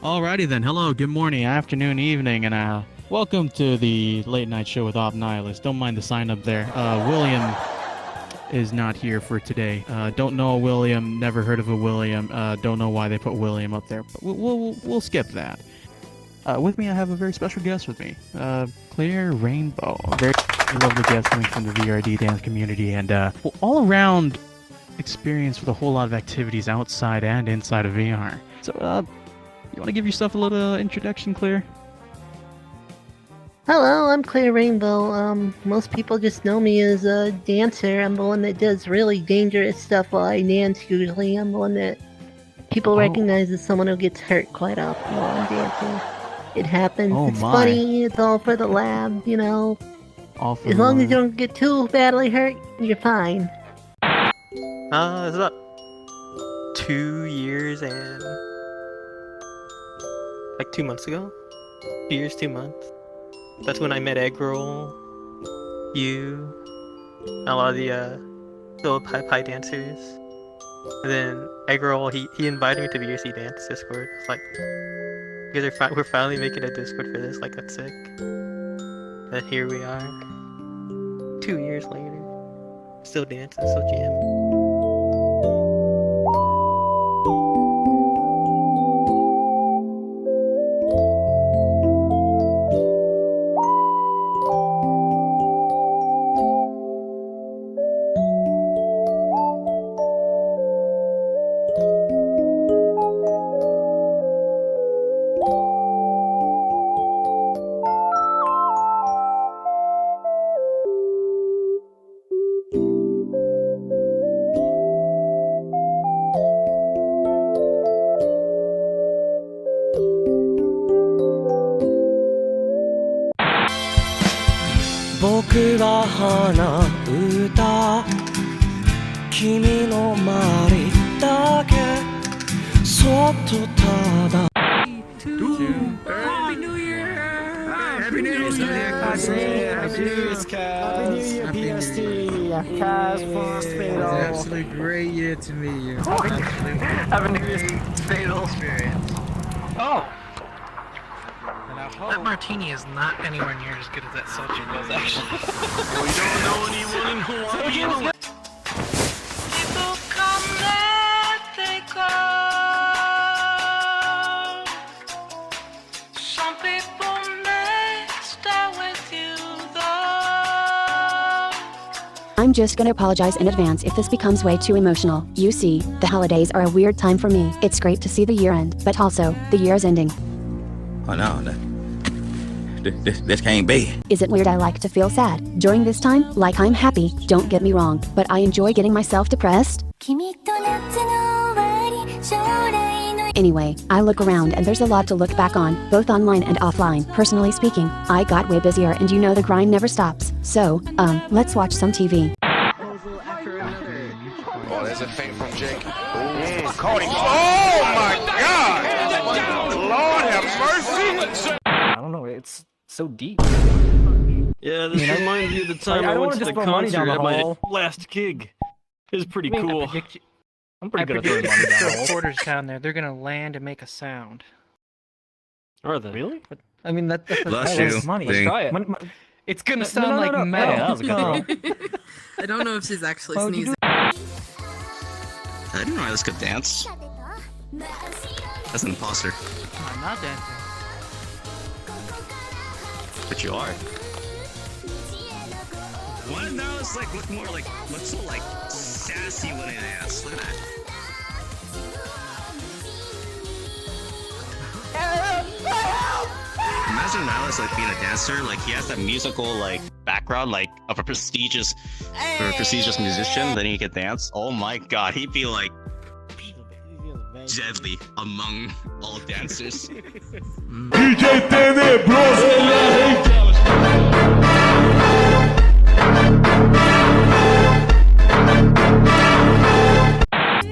Alrighty then, hello, good morning, afternoon, evening, and welcome to the late night show with Op Nihilist. Don't mind the sign up there. William is not here for today. Don't know a William, never heard of a William, don't know why they put William up there, but we'll skip that. With me, I have a very special guest with me, Clear Rainbow, a very lovely guest coming from the VRC Dance community, and all around experience with a whole lot of activities outside and inside of VR. So, you want to give yourself a little introduction, Claire? Hello, I'm Clear Rainbow. Most people just know me as a dancer. I'm the one that does really dangerous stuff while I dance usually. I'm the one that people recognize as someone who gets hurt quite often while I'm dancing. It happens. It's funny. It's all for the lab, you know. As long as you don't get too badly hurt, you're fine. It's about 2 years and... like 2 months ago? 2 years, 2 months. That's when I met Egg Roll, you, and a lot of the solo pie dancers. And then Egg Roll, he invited me to VRC Dance Discord. It's like, you guys are we're finally making a Discord for this, like that's sick. And here we are, 2 years later, still dancing, still jamming. Happy New Year! Happy New Year, Kaz! Happy New Year, PST! Kaz, Fatal. Absolutely great year to meet you. Happy New Year's Fatal experience. Oh! That martini is not anywhere near as good as that soju was, actually. We don't know anyone in Hawaii. People come, let they go. Some people may stay with you, though. I'm just gonna apologize in advance if this becomes way too emotional. You see, the holidays are a weird time for me. It's great to see the year end, but also, the year is ending. Oh no, this can't be. Is it weird I like to feel sad during this time? Like I'm happy, don't get me wrong, but I enjoy getting myself depressed. Anyway, I look around and there's a lot to look back on, both online and offline. Personally speaking, I got way busier and you know the grind never stops. So, let's watch some TV. Oh, there's a feint from Jake. Caught him. Oh my God! Lord have mercy! I don't know, it's so deep. Yeah, this reminds me of the time I went to the concert at my last gig. It was pretty cool. I'm pretty good at throwing money down the hole. Reporters down there, they're gonna land and make a sound. Are they? Really? I mean, that's money. Let's try it. It's gonna sound like metal. That was a good throw. I don't know if she's actually sneezing. I didn't realize this could dance. That's an imposter. I'm not dancing. But you are. What? Now it's like, look more like, look so like sassy when it asks. Look at that. Imagine Nihilist like being a dancer, like he has that musical like background like of a prestigious musician, then he could dance. Oh my god, he'd be like deadly among all dancers.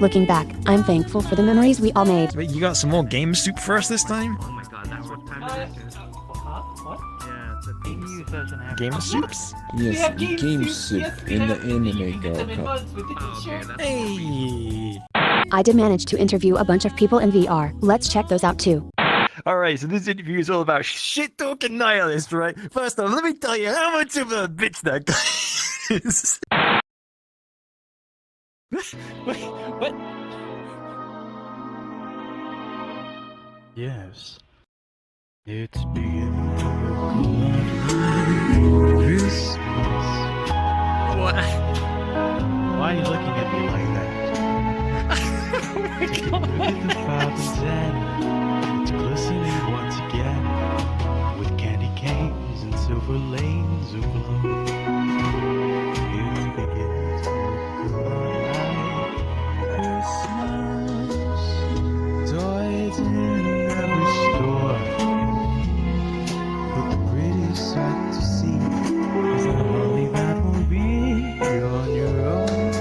Looking back, I'm thankful for the memories we all made. Wait, you got some more game soup for us this time? Oh my god, that's what time it is. What? Yeah, it's a DU session. Game soups? Yes, game soup in the anime girl cup. Oh, okay, that's Hey! I did manage to interview a bunch of people in VR. Let's check those out too. Alright, so this interview is all about shit-talking nihilist, right? First off, let me tell you how much of a bitch that guy is. Wait, what? Yes. It's beginning Christmas. What? Why are you looking at me like that? Oh my Take a look at the fountain's end. It's glistening once again with candy canes and silver lanes of glow. It begins to look like Christmas. Toys in every store. But the prettiest sight to see is the holly that will be on your own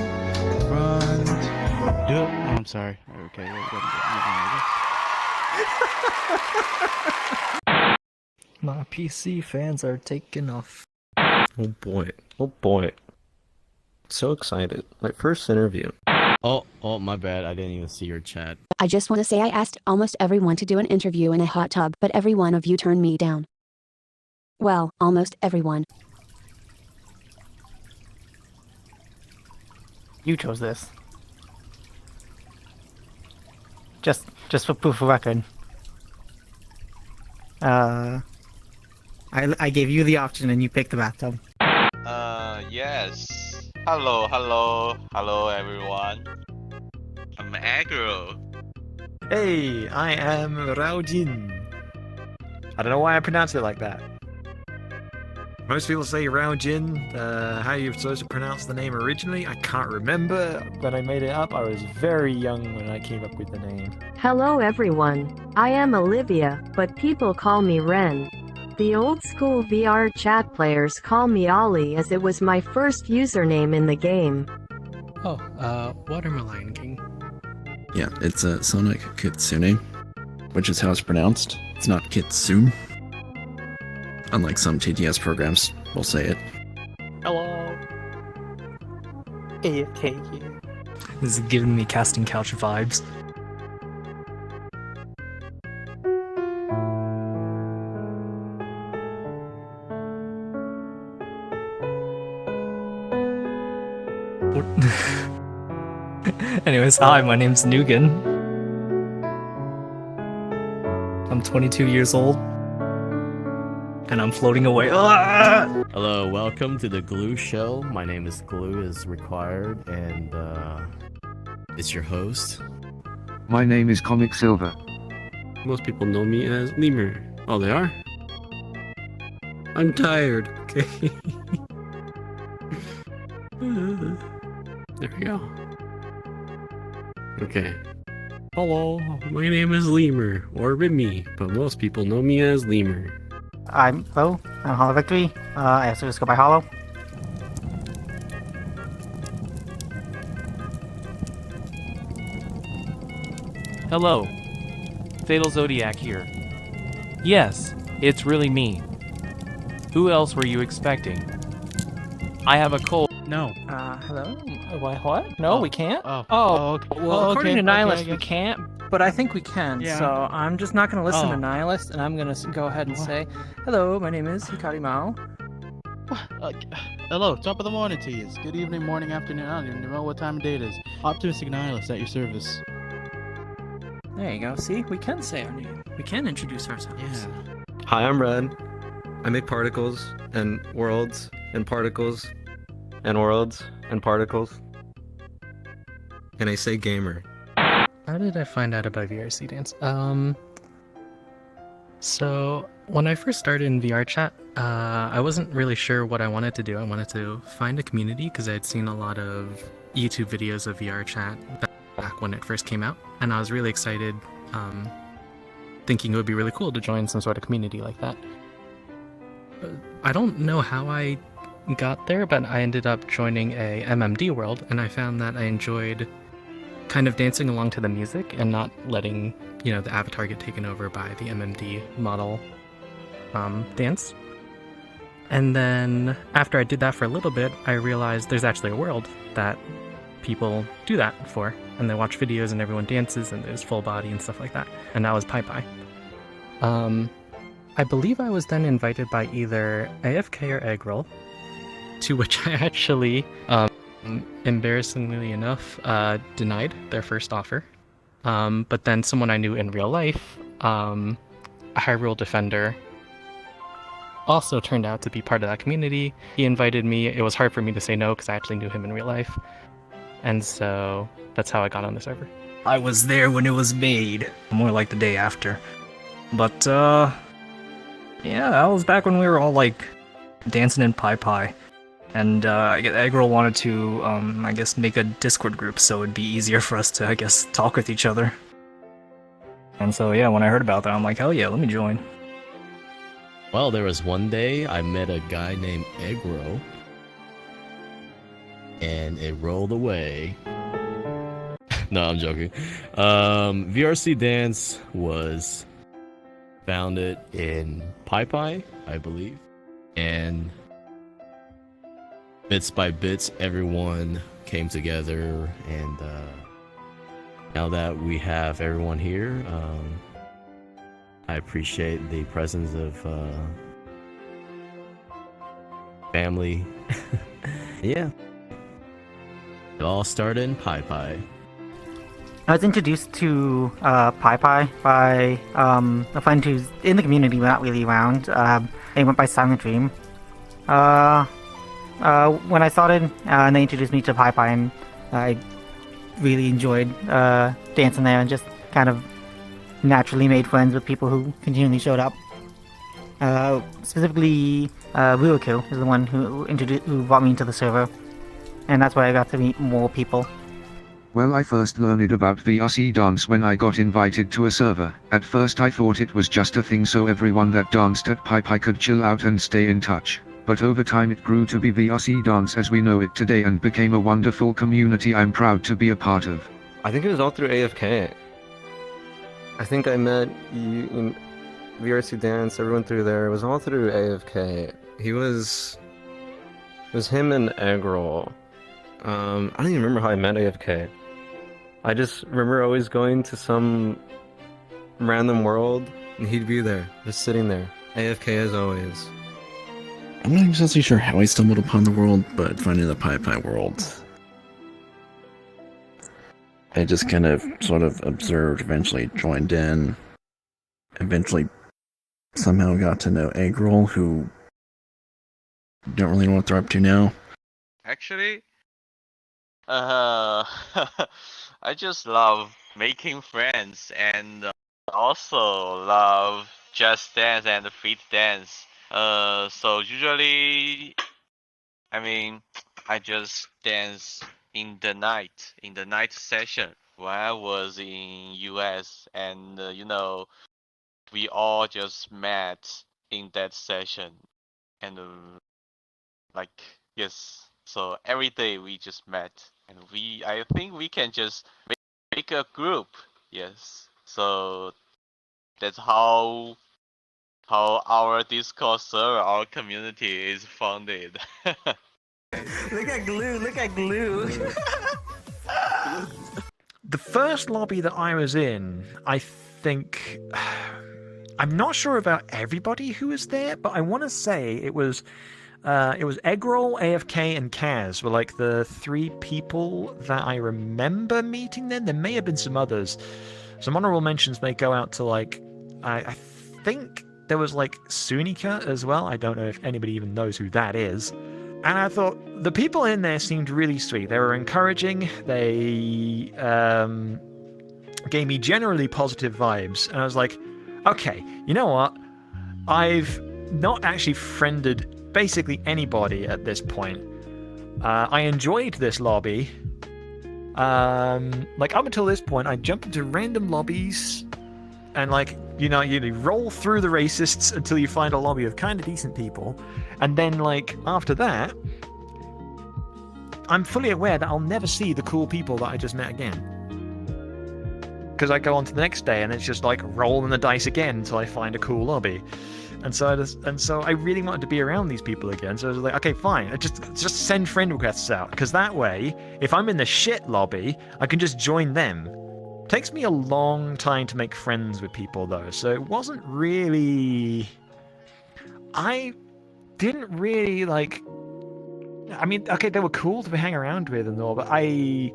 front door. I'm sorry. Okay, My PC fans are taking off. Oh boy. Oh boy. So excited. My first interview. Oh, my bad. I didn't even see your chat. I just want to say I asked almost everyone to do an interview in a hot tub, but every one of you turned me down. Well, almost everyone. You chose this. Just for proof of record. I gave you the option and you picked the bathtub. Yes. Hello, everyone. I'm Aggro. Hey, I am Raojin. I don't know why I pronounce it like that. Most people say Raojin. How you're supposed to pronounce the name originally, I can't remember. When I made it up, I was very young when I came up with the name. Hello everyone, I am Olivia, but people call me Ren. The old school VRChat players call me Ollie as it was my first username in the game. Oh, Watermelon King. Yeah, it's Sonic Kitsune, which is how it's pronounced. It's not Kitsune. Unlike some TTS programs, we'll say it. Hello. AFK here. This is giving me casting couch vibes. Anyways, hi, my name's Nugan. I'm 22 years old. And I'm floating away. Ah! Hello, welcome to the Glue Show. My name is GlueIsRequired, and it's your host. My name is Comic Silver. Most people know me as Lemur. Oh, they are? I'm tired, okay? There we go. Okay. Hello, my name is Lemur, or Remy, but most people know me as Lemur. I'm Hollow Victory. I also just go by Hollow. Hello, Fatal Zodiac here. Yes, it's really me. Who else were you expecting? I have a cold. No. Hello? What? No, we can't? Okay. Well, according to Nihilist, okay, we can't, but I think we can. Yeah. So I'm just not going to listen to Nihilist, and I'm going to go ahead and say, hello, my name is Hikari Mao. Hello, top of the morning to you. Good evening, morning, afternoon. I don't even know what time of day it is. Optimistic Nihilist at your service. There you go. See, we can say our name. We can introduce ourselves. Yeah. Hi, I'm Red. I make particles and worlds and particles and worlds and particles. And I say gamer. How did I find out about VRC Dance? So when I first started in VRChat, I wasn't really sure what I wanted to do. I wanted to find a community because I had seen a lot of YouTube videos of VRChat back when it first came out, and I was really excited, thinking it would be really cool to join some sort of community like that. I don't know how I got there, but I ended up joining a MMD world, and I found that I enjoyed kind of dancing along to the music and not letting, the avatar get taken over by the MMD model dance. And then after I did that for a little bit, I realized there's actually a world that people do that for, and they watch videos and everyone dances and there's full body and stuff like that, and that was Pai Pai. I believe I was then invited by either AFK or Eggroll, to which I actually, embarrassingly enough, denied their first offer. But then someone I knew in real life, a Hyrule Defender, also turned out to be part of that community. He invited me. It was hard for me to say no because I actually knew him in real life. And so that's how I got on the server. I was there when it was made. More like the day after. But, yeah, that was back when we were all, like, dancing in Pi. And, I guess Eggroll wanted to, I guess, make a Discord group so it'd be easier for us to, I guess, talk with each other. And so, yeah, when I heard about that, I'm like, hell yeah, let me join. Well, there was one day I met a guy named Eggroll, and it rolled away. No, I'm joking. VRC Dance was founded in Pi, I believe, and bits by bits, everyone came together, and now that we have everyone here, I appreciate the presence of family. Yeah. It all started in Pi. I was introduced to Pi by a friend who's in the community but not really around. They went by Silent Dream. When I started, and they introduced me to Pi, and I really enjoyed dancing there and just kind of naturally made friends with people who continually showed up. Specifically, Ruiku is the one who brought me into the server, and that's where I got to meet more people. Well, I first learned about VRC Dance when I got invited to a server. At first I thought it was just a thing so everyone that danced at Pi could chill out and stay in touch. But over time it grew to be VRC Dance as we know it today and became a wonderful community I'm proud to be a part of. I think it was all through AFK. I think I met you in VRC Dance, everyone through there. It was all through AFK. It was him and Eggroll. I don't even remember how I met AFK. I just remember always going to some random world and he'd be there, just sitting there. AFK as always. I'm not exactly sure how I stumbled upon the world, but finding the Pi world, I just kind of sort of observed, eventually joined in, eventually somehow got to know Eggroll, who don't really know what they're up to now. Actually, I just love making friends and also love Just Dance and Feet Dance. So usually, I just dance in the night session when I was in US, and we all just met in that session, and yes, so every day we just met, and I think we can just make a group. Yes, so that's how our Discord server, our community is founded. Look at Glue. The first lobby that I was in, I think... I'm not sure about everybody who was there, but I want to say it was Eggroll, AFK, and Kaz were like the three people that I remember meeting then. There may have been some others. Some honorable mentions may go out to like... I think there was like Sunika as well. I don't know if anybody even knows who that is. And I thought the people in there seemed really sweet. They were encouraging. They gave me generally positive vibes. And I was like, okay, you know what? I've not actually friended basically anybody at this point. I enjoyed this lobby. Like up until this point, I jumped into random lobbies and you roll through the racists until you find a lobby of kind of decent people. And then after that, I'm fully aware that I'll never see the cool people that I just met again. Because I go on to the next day and it's just rolling the dice again until I find a cool lobby. And so I really wanted to be around these people again. So I was like, okay, fine. I just send friend requests out. Because that way, if I'm in the shit lobby, I can just join them. Takes me a long time to make friends with people, though, so it wasn't really... I didn't really, like... I mean, okay, they were cool to hang around with and all, but I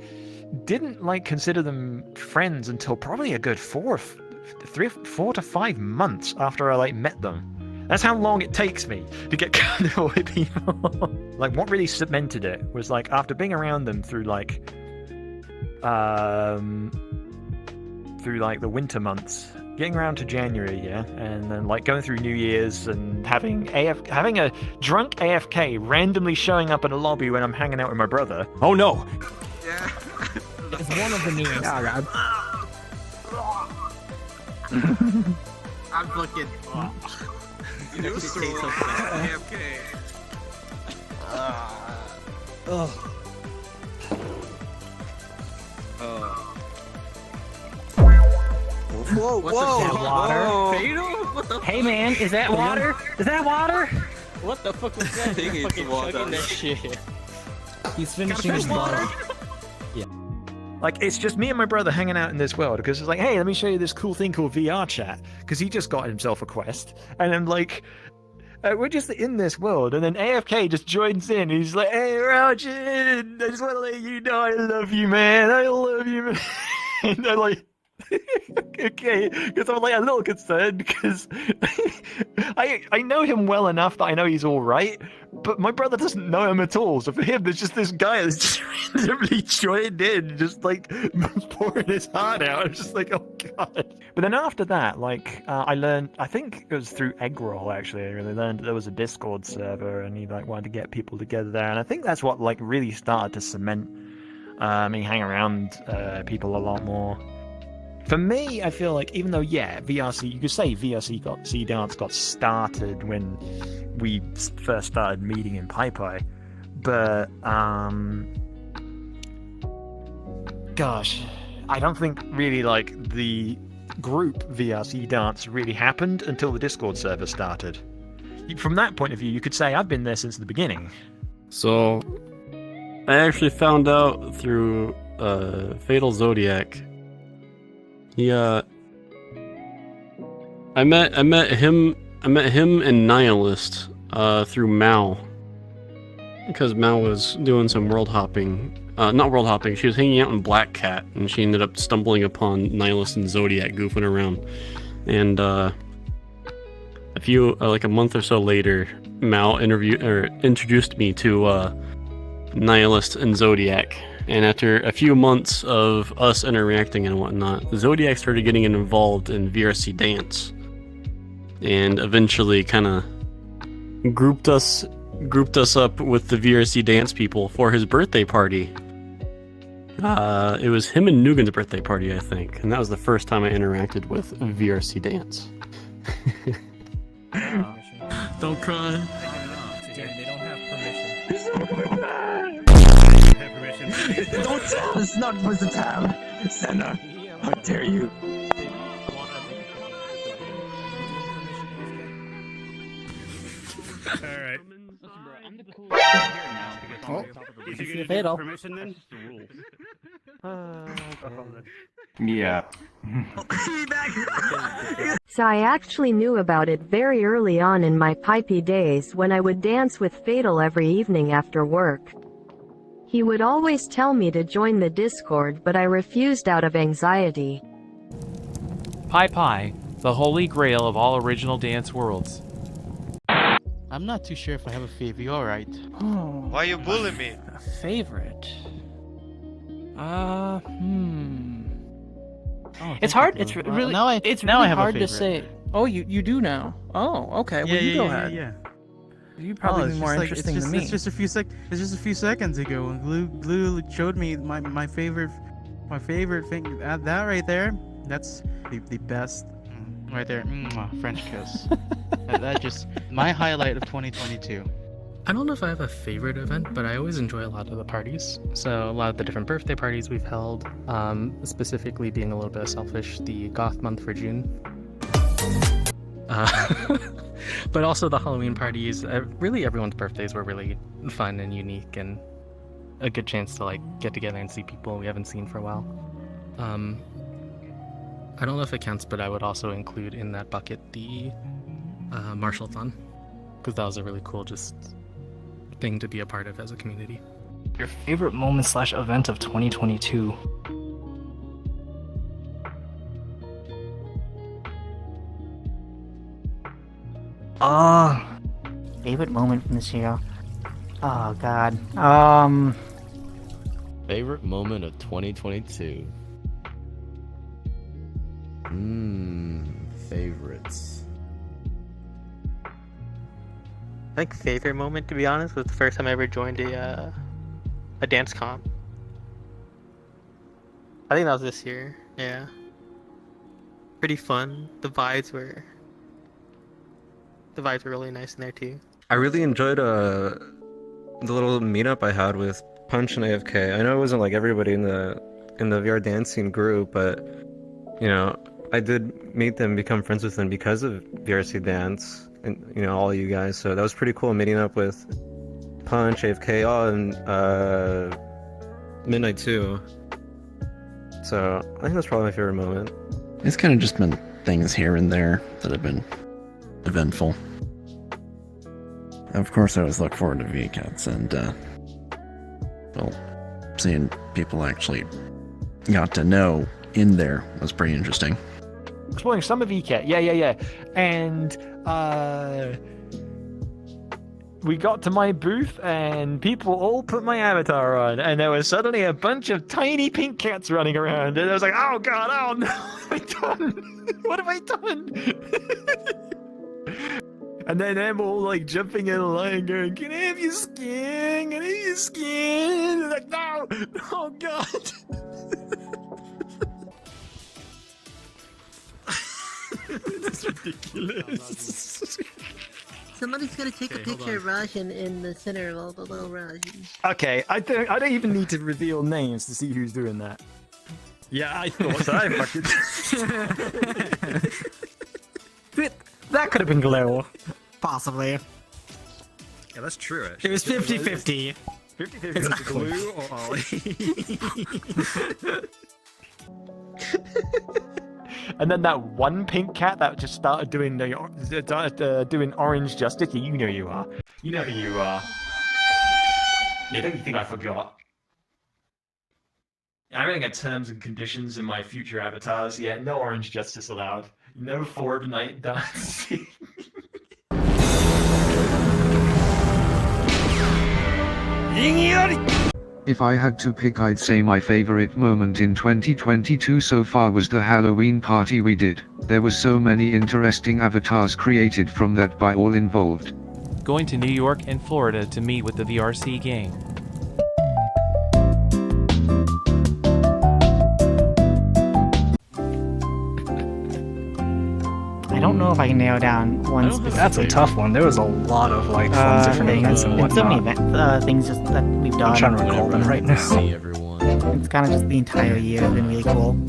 didn't, like, consider them friends until probably a good 4 to 5 months after I, like, met them. That's how long it takes me to get comfortable with people. Like, what really cemented it was, like, after being around them through, like, the winter months, getting around to January, yeah, and then like going through New Year's and having a drunk AFK randomly showing up in a lobby when I'm hanging out with my brother. Oh no! Yeah. It's one of the new ones. I'm fucking. You know, so AFK. Whoa, What's whoa, that, water? whoa. Fatal? What the Hey man, is that water? Is that water? What the fuck was that? I think it's water. That shit. He's finishing his bottle. Yeah. Like, it's just me and my brother hanging out in this world, because it's like, hey, let me show you this cool thing called VRChat, because he just got himself a quest, and I'm like, we're just in this world, and then AFK just joins in, and he's like, hey, Rauchin, I just want to let you know I love you, man, I love you, man. And I'm like, okay, because I'm like a little concerned, because I know him well enough that I know he's alright, but my brother doesn't know him at all, so for him there's just this guy that's just randomly joined in, just like pouring his heart out. I'm just like, oh god. But then after that, like, I learned, I think it was through Eggroll actually, I really learned that there was a Discord server and he like wanted to get people together there, and I think that's what like really started to cement me hang around people a lot more. For me, I feel like, even though, yeah, VRC, you could say VRC Dance got started when we first started meeting in Pai, but, gosh, I don't think really, like, the group VRC Dance really happened until the Discord server started. From that point of view, you could say I've been there since the beginning. So, I actually found out through Fatal Zodiac. I met him and Nihilist through Mao, because Mao was doing some world hopping. Not world hopping. She was hanging out in Black Cat, and she ended up stumbling upon Nihilist and Zodiac goofing around. And a month or so later, Mao introduced me to Nihilist and Zodiac. And after a few months of us interacting and whatnot, Zodiac started getting involved in VRC Dance, and eventually kind of grouped us up with the VRC Dance people for his birthday party. It was him and Nugan's birthday party, I think, and that was the first time I interacted with VRC Dance. Don't cry. They don't have permission. Don't tell! It's not supposed to tell! Senna, how dare you? Alright. Oh, Fatal. Permission then? Yeah. So I actually knew about it very early on in my pipey days when I would dance with Fatal every evening after work. He would always tell me to join the Discord, but I refused out of anxiety. Pai, the holy grail of all original dance worlds. I'm not too sure if I have a favorite. You alright? Oh, Why you bullying me? a favorite. Oh, It's hard. It's really. It's now really I have a hard to favorite. say. Oh, you do now. Oh, okay. Well, you go ahead. Yeah. You probably be more interesting than me. It's just a few seconds ago when Glue showed me my favorite thing. That right there, that's the best. Right there, French kiss. that just my highlight of 2022. I don't know if I have a favorite event, but I always enjoy a lot of the parties. So a lot of the different birthday parties we've held, specifically being a little bit selfish, the goth month for June. But also the Halloween parties. Really, everyone's birthdays were really fun and unique, and a good chance to like get together and see people we haven't seen for a while. I don't know if it counts, but I would also include in that bucket the Marshall-thon, because that was a really cool just thing to be a part of as a community. Your favorite moment/event of 2022? Favorite moment from this year? Oh God. Favorite moment of 2022. Favorites. I think favorite moment, to be honest, was the first time I ever joined a dance comp. I think that was this year. Yeah. Pretty fun. The vibes were really nice in there too. I really enjoyed the little meetup I had with Punch and AFK. I know it wasn't like everybody in the VR dancing group, but you know, I did meet them, become friends with them because of VRC Dance and you know, all you guys. So that was pretty cool meeting up with Punch, AFK, and Midnight too. So I think that's probably my favorite moment. It's kind of just been things here and there that have been eventful. Of course, I always look forward to VCats, and well, seeing people actually got to know in there was pretty interesting. Exploring some of VCat, yeah. And we got to my booth, and people all put my avatar on, and there was suddenly a bunch of tiny pink cats running around, and I was like, oh God, oh no, what have I done? And then them all like jumping in line going, can I have your skin? Can I have your skin? And like, no! Oh God! That's ridiculous. Somebody's gonna take a picture of Rajan in the center of all the little Rajans. Okay, I don't even need to reveal names to see who's doing that. Yeah, I thought so. I fucking... That could have been Glow. Possibly. Yeah, that's true, actually. It was 50-50. 50-50 was Glue or Ollie. And then that one pink cat that just started doing doing orange justice. You know you are. You know who you are. Yeah, don't you think I forgot? I'm gonna get terms and conditions in my future avatars. Yeah, no orange justice allowed. No Fortnite dancing. If I had to pick, I'd say my favorite moment in 2022 so far was the Halloween party we did. There were so many interesting avatars created from that by all involved. Going to New York and Florida to meet with the VRC gang. I don't know if I can narrow down one specific. That's a tough one. There was a lot of like fun different events and whatnot. So many things just that we've done. I'm trying to recall them right now. See everyone. It's kind of just the entire year has been really cool.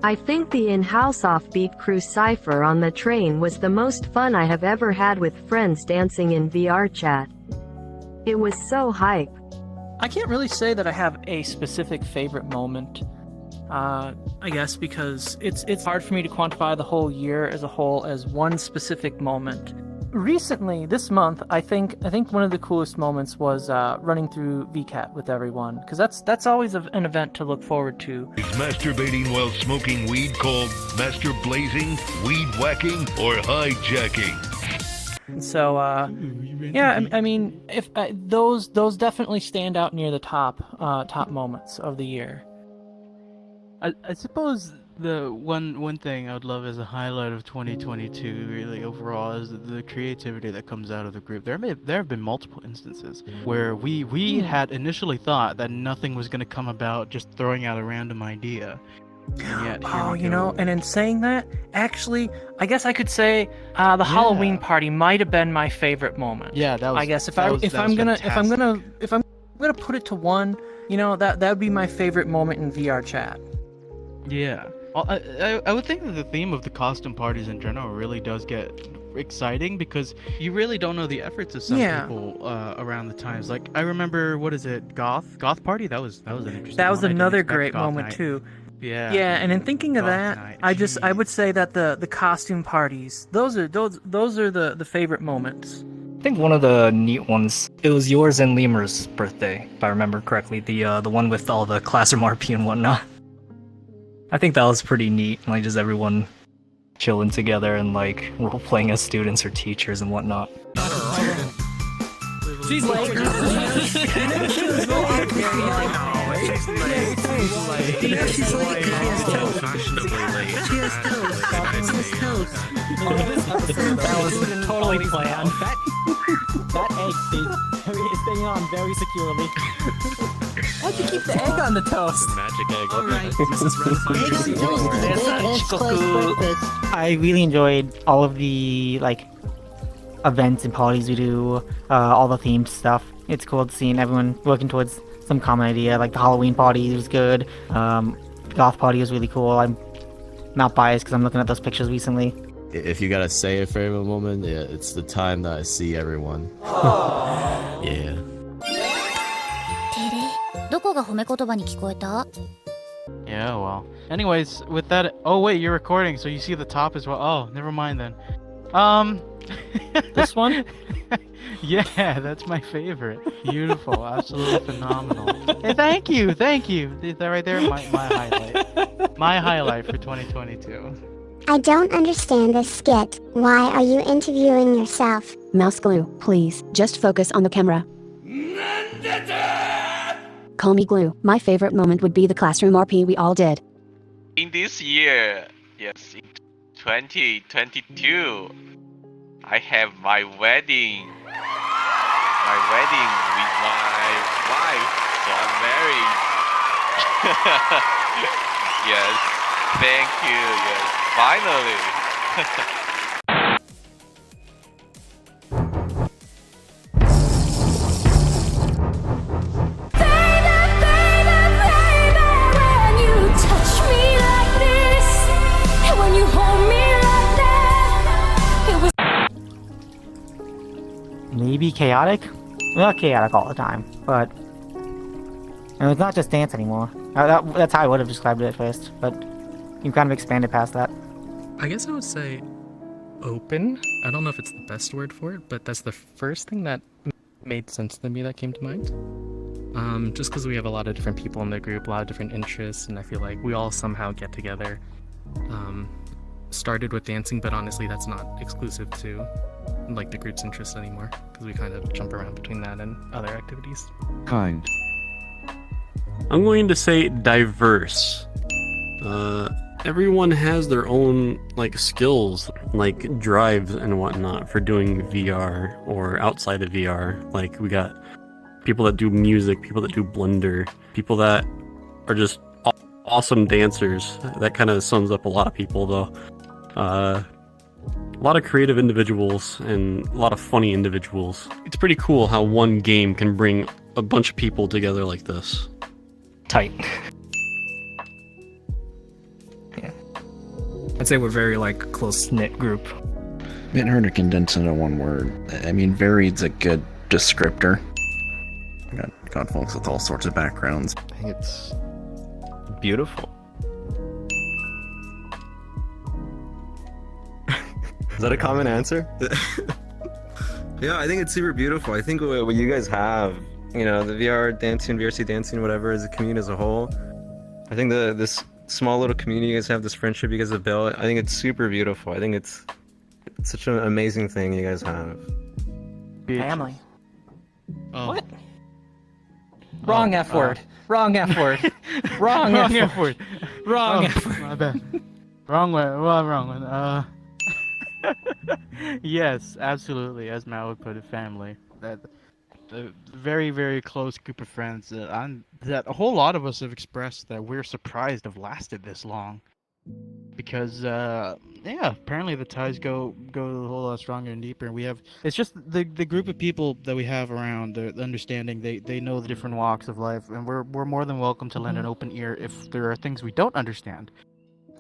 I think the in-house offbeat crew cypher on the train was the most fun I have ever had with friends dancing in VRChat. It was so hype. I can't really say that I have a specific favorite moment. I guess because it's hard for me to quantify the whole year as a whole as one specific moment. Recently, this month, I think one of the coolest moments was running through VCat with everyone, because that's always an event to look forward to. Is masturbating while smoking weed called master blazing, weed whacking, or hijacking? So, yeah, I mean, if those definitely stand out near the top moments of the year. I suppose the one thing I would love as a highlight of 2022, really overall, is the creativity that comes out of the group. There have been multiple instances where we had initially thought that nothing was going to come about just throwing out a random idea. And yet, you know, and in saying that, actually, I guess I could say the Halloween party might have been my favorite moment. Yeah, that was. I guess if I'm gonna put it to one, you know, that would be my favorite moment in VRChat. Yeah. Well, I would think that the theme of the costume parties in general really does get exciting, because you really don't know the efforts of some people around the times. Like, I remember, what is it, Goth Party? That was an interesting That was one. another great moment too. Yeah, and in thinking of that, I would say that the costume parties, those are the favorite moments. I think one of the neat ones, it was yours and Lemur's birthday, if I remember correctly. The one with all the classroom RP and whatnot. I think that was pretty neat, like just everyone chilling together and like role playing as students or teachers and whatnot. She's late. That was totally planned. That egg is staying on very securely. Why'd you keep the egg on the toast? Magic egg. Alright. I really enjoyed all of the events and parties we do, all the themed stuff. It's cool seeing everyone working towards some common idea. Like the Halloween party was good. Goth party was really cool. I'm not biased because I'm looking at those pictures recently. If you gotta say a favorite moment, yeah, it's the time that I see everyone. Yeah. Yeah, well. Anyways, with that... Oh, wait, you're recording, so you see the top as well. Oh, never mind then. This one? Yeah, that's my favorite. Beautiful, absolutely phenomenal. Hey, thank you. That right there, my highlight. My highlight for 2022. I don't understand this skit. Why are you interviewing yourself? Mouse Glue, please, just focus on the camera. Call me Glue. My favorite moment would be the classroom RP we all did. In this year, yes, in 2022, I have my wedding. My wedding with my wife, so I'm married. Yes, thank you, yes, finally. Maybe chaotic? Not chaotic all the time, but it's not just dance anymore. That's how I would have described it at first, but you kind of expanded past that. I guess I would say open. I don't know if it's the best word for it, but that's the first thing that made sense to me that came to mind. Just because we have a lot of different people in the group, a lot of different interests, and I feel like we all somehow get together. Started with dancing, but honestly that's not exclusive to like the group's interest anymore, because we kind of jump around between that and other activities. Kind. I'm going to say diverse. Everyone has their own like skills, like drives and whatnot for doing VR or outside of VR. Like we got people that do music, people that do Blender, people that are just awesome dancers. That kind of sums up a lot of people though. A lot of creative individuals and a lot of funny individuals. It's pretty cool how one game can bring a bunch of people together like this. Tight. Yeah. I'd say we're very like close-knit group. Bit hard to condense into one word. I mean, varied's a good descriptor. Got folks with all sorts of backgrounds. I think it's beautiful. Is that a common answer? Yeah, I think it's super beautiful. I think what you guys have, the VR dancing, VRC dancing, whatever, as a community as a whole, I think this small little community you guys have, this friendship you guys have built, I think it's super beautiful. I think it's such an amazing thing you guys have. Family. Oh. What? Wrong F word. Wrong F word. Wrong F word. Wrong F word. My bad. Wrong one. Well, wrong one. Yes, absolutely. As Matt would put it, family. That a very, very close group of friends. That a whole lot of us have expressed that we're surprised have lasted this long. Because apparently the ties go a whole lot stronger and deeper. And we have it's just the group of people that we have around, the understanding. They know the different walks of life, and we're more than welcome to lend an open ear if there are things we don't understand.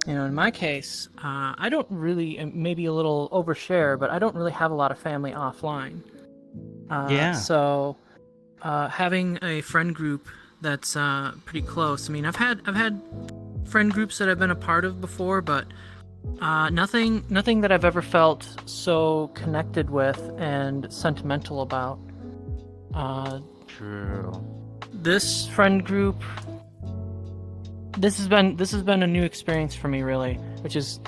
In my case, I don't really, maybe a little overshare, but I don't really have a lot of family offline. So, having a friend group that's pretty close. I mean, I've had friend groups that I've been a part of before, but nothing that I've ever felt so connected with and sentimental about. True. This friend group, this has been a new experience for me, really, which is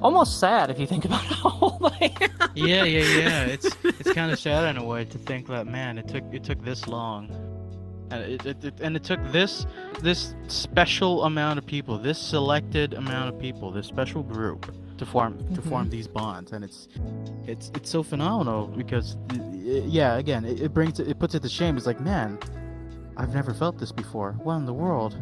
almost sad if you think about how old I am. Yeah. It's kind of sad in a way to think that, man, it took this long, and it took this special amount of people, this selected amount of people, this special group to form these bonds, and it's so phenomenal because again it puts it to shame. It's like, man, I've never felt this before. What in the world?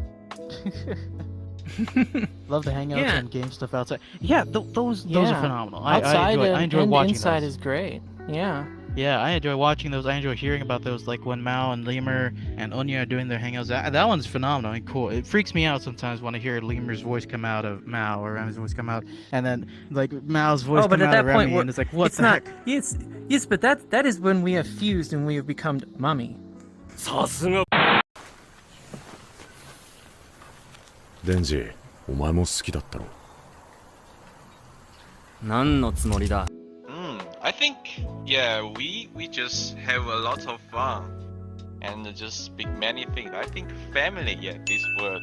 Love the hangouts and game stuff outside. Yeah, those are phenomenal. Outside I enjoy watching inside those. is great. Yeah. Yeah, I enjoy watching those. I enjoy hearing about those, like when Mao and Lemur and Onya are doing their hangouts. That one's phenomenal and cool. It freaks me out sometimes when I hear Lemur's voice come out of Mao or Remy's voice come out, and then like Mao's voice come out of Remy, and it's like, what the heck? Yes, but that is when we have fused and we have become mummy. デンジ、お前も好きだったろ。何のつもりだ? I think, yeah, we just have a lot of fun and just speak many things. I think family, yeah, this word.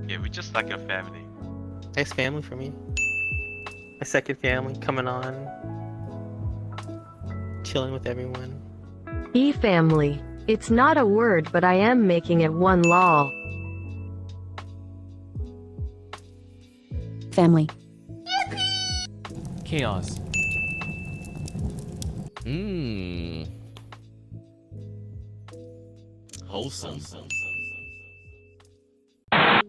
Yeah, we just like a family. Nice family for me. My second family coming on, chilling with everyone. E-family. It's not a word, but I am making it one lol. Family. Chaos. Wholesome. I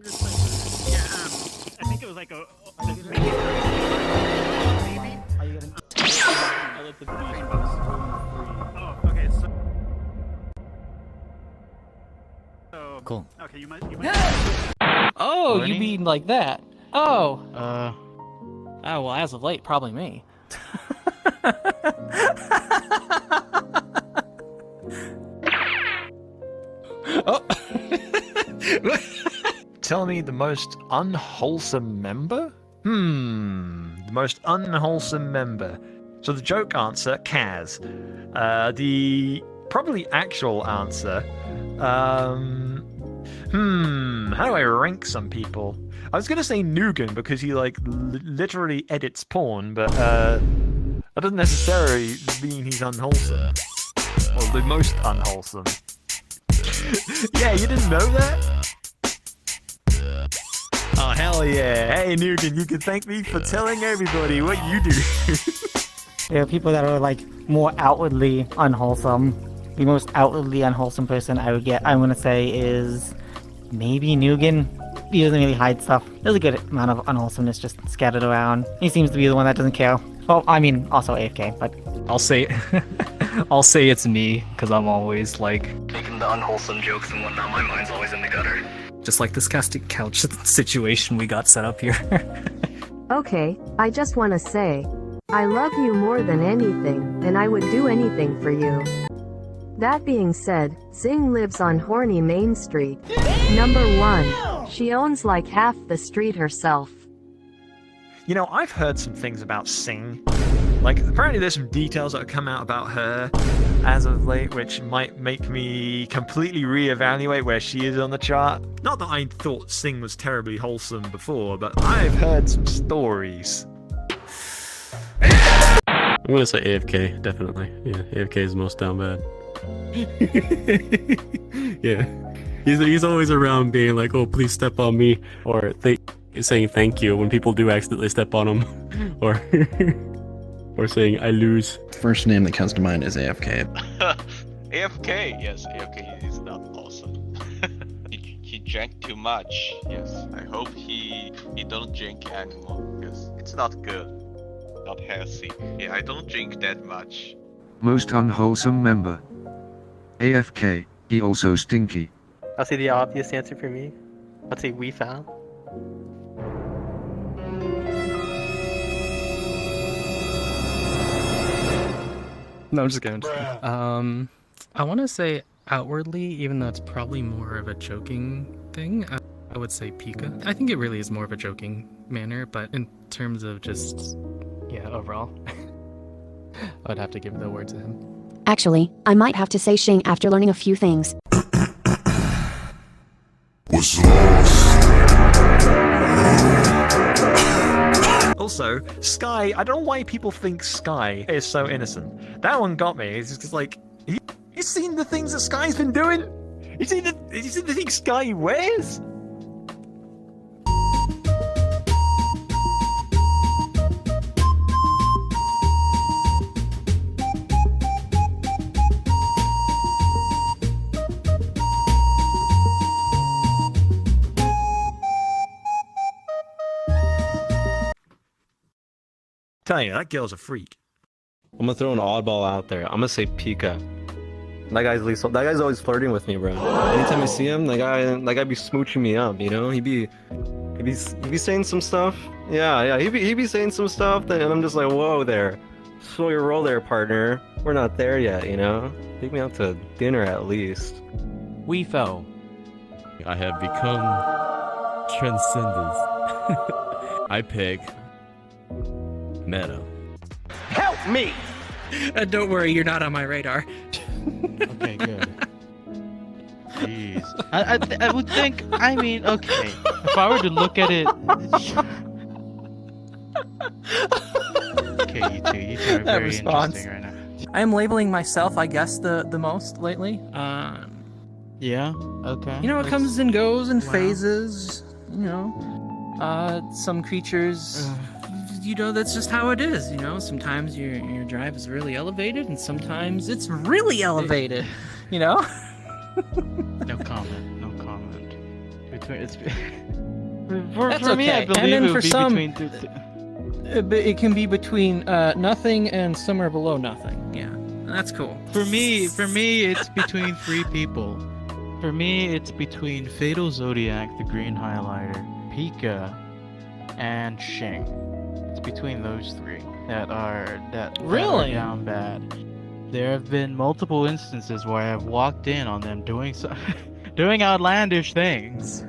think it was like a. Oh, okay. So. Cool. Okay, you might. Oh, Learning? you mean like that? Oh. Oh, well, as of late, probably me. Tell me the most unwholesome member? The most unwholesome member. So the joke answer, Kaz. The probably actual answer, how do I rank some people? I was gonna say Nugan because he like literally edits porn, but that doesn't necessarily mean he's unwholesome. Or the most unwholesome. Yeah, you didn't know that? Oh, hell yeah. Hey, Nugan, you can thank me for telling everybody what you do. There are people that are like more outwardly unwholesome. The most outwardly unwholesome person I'm gonna say is maybe Nugan. He doesn't really hide stuff. There's a good amount of unwholesomeness just scattered around. He seems to be the one that doesn't care. Well, I mean, also AFK, but... I'll say it's me, because I'm always like making the unwholesome jokes and whatnot. My mind's always in the gutter. Just like this casting couch situation we got set up here. Okay, I just want to say, I love you more than anything, and I would do anything for you. That being said, Zing lives on Horny Main Street. Number 1. She owns like half the street herself. You know, I've heard some things about Sing. Like, apparently there's some details that have come out about her as of late, which might make me completely reevaluate where she is on the chart. Not that I thought Sing was terribly wholesome before, but I've heard some stories. I'm gonna say AFK, definitely. Yeah, AFK is most down bad. Yeah. He's always around being like, oh, please step on me, or saying thank you when people do accidentally step on him, or or saying I lose. First name that comes to mind is AFK. AFK, yes, AFK is not awesome. he drank too much. Yes, I hope he don't drink anymore because it's not good, not healthy. Yeah, I don't drink that much. Most unwholesome member. AFK, he also stinky. I'll say the obvious answer for me. I'll say we found. No, I'm just kidding. I want to say outwardly, even though it's probably more of a joking thing. I would say Pika. I think it really is more of a joking manner, but in terms of just, yeah, overall, I would have to give the award to him. Actually, I might have to say Shing after learning a few things. Also, Sky, I don't know why people think Sky is so innocent. That one got me. It's just like, you seen the things that Sky's been doing? You seen the things Sky wears? Tell you, that girl's a freak. I'm gonna throw an oddball out there. I'm gonna say Pika. That guy's always flirting with me, bro. Anytime I see him, that guy be smooching me up, you know? He be saying some stuff. Yeah, he be saying some stuff, and I'm just like, whoa there. Slow your roll there, partner. We're not there yet, you know? Take me out to dinner at least. We fell. I have become transcendent. I pick Meta. Help me! Don't worry, you're not on my radar. Okay, good. Jeez. I would think, I mean, okay. If I were to look at it... Okay, you two are very interesting right now. I am labeling myself, I guess, the most lately. Yeah? Okay. You know, it comes and goes in phases, you know. Some creatures... You know, that's just how it is, you know? Sometimes your drive is really elevated, and sometimes it's really elevated, you know? No comment. That's for me, I okay. believe And then it for would be some, between... it can be between nothing and somewhere below nothing. Yeah, that's cool. For me, it's between three people. For me, it's between Fatal Zodiac, the green highlighter, Pika, and Shing. It's between those three that are Really? down bad. There have been multiple instances where I have walked in on them doing doing outlandish things.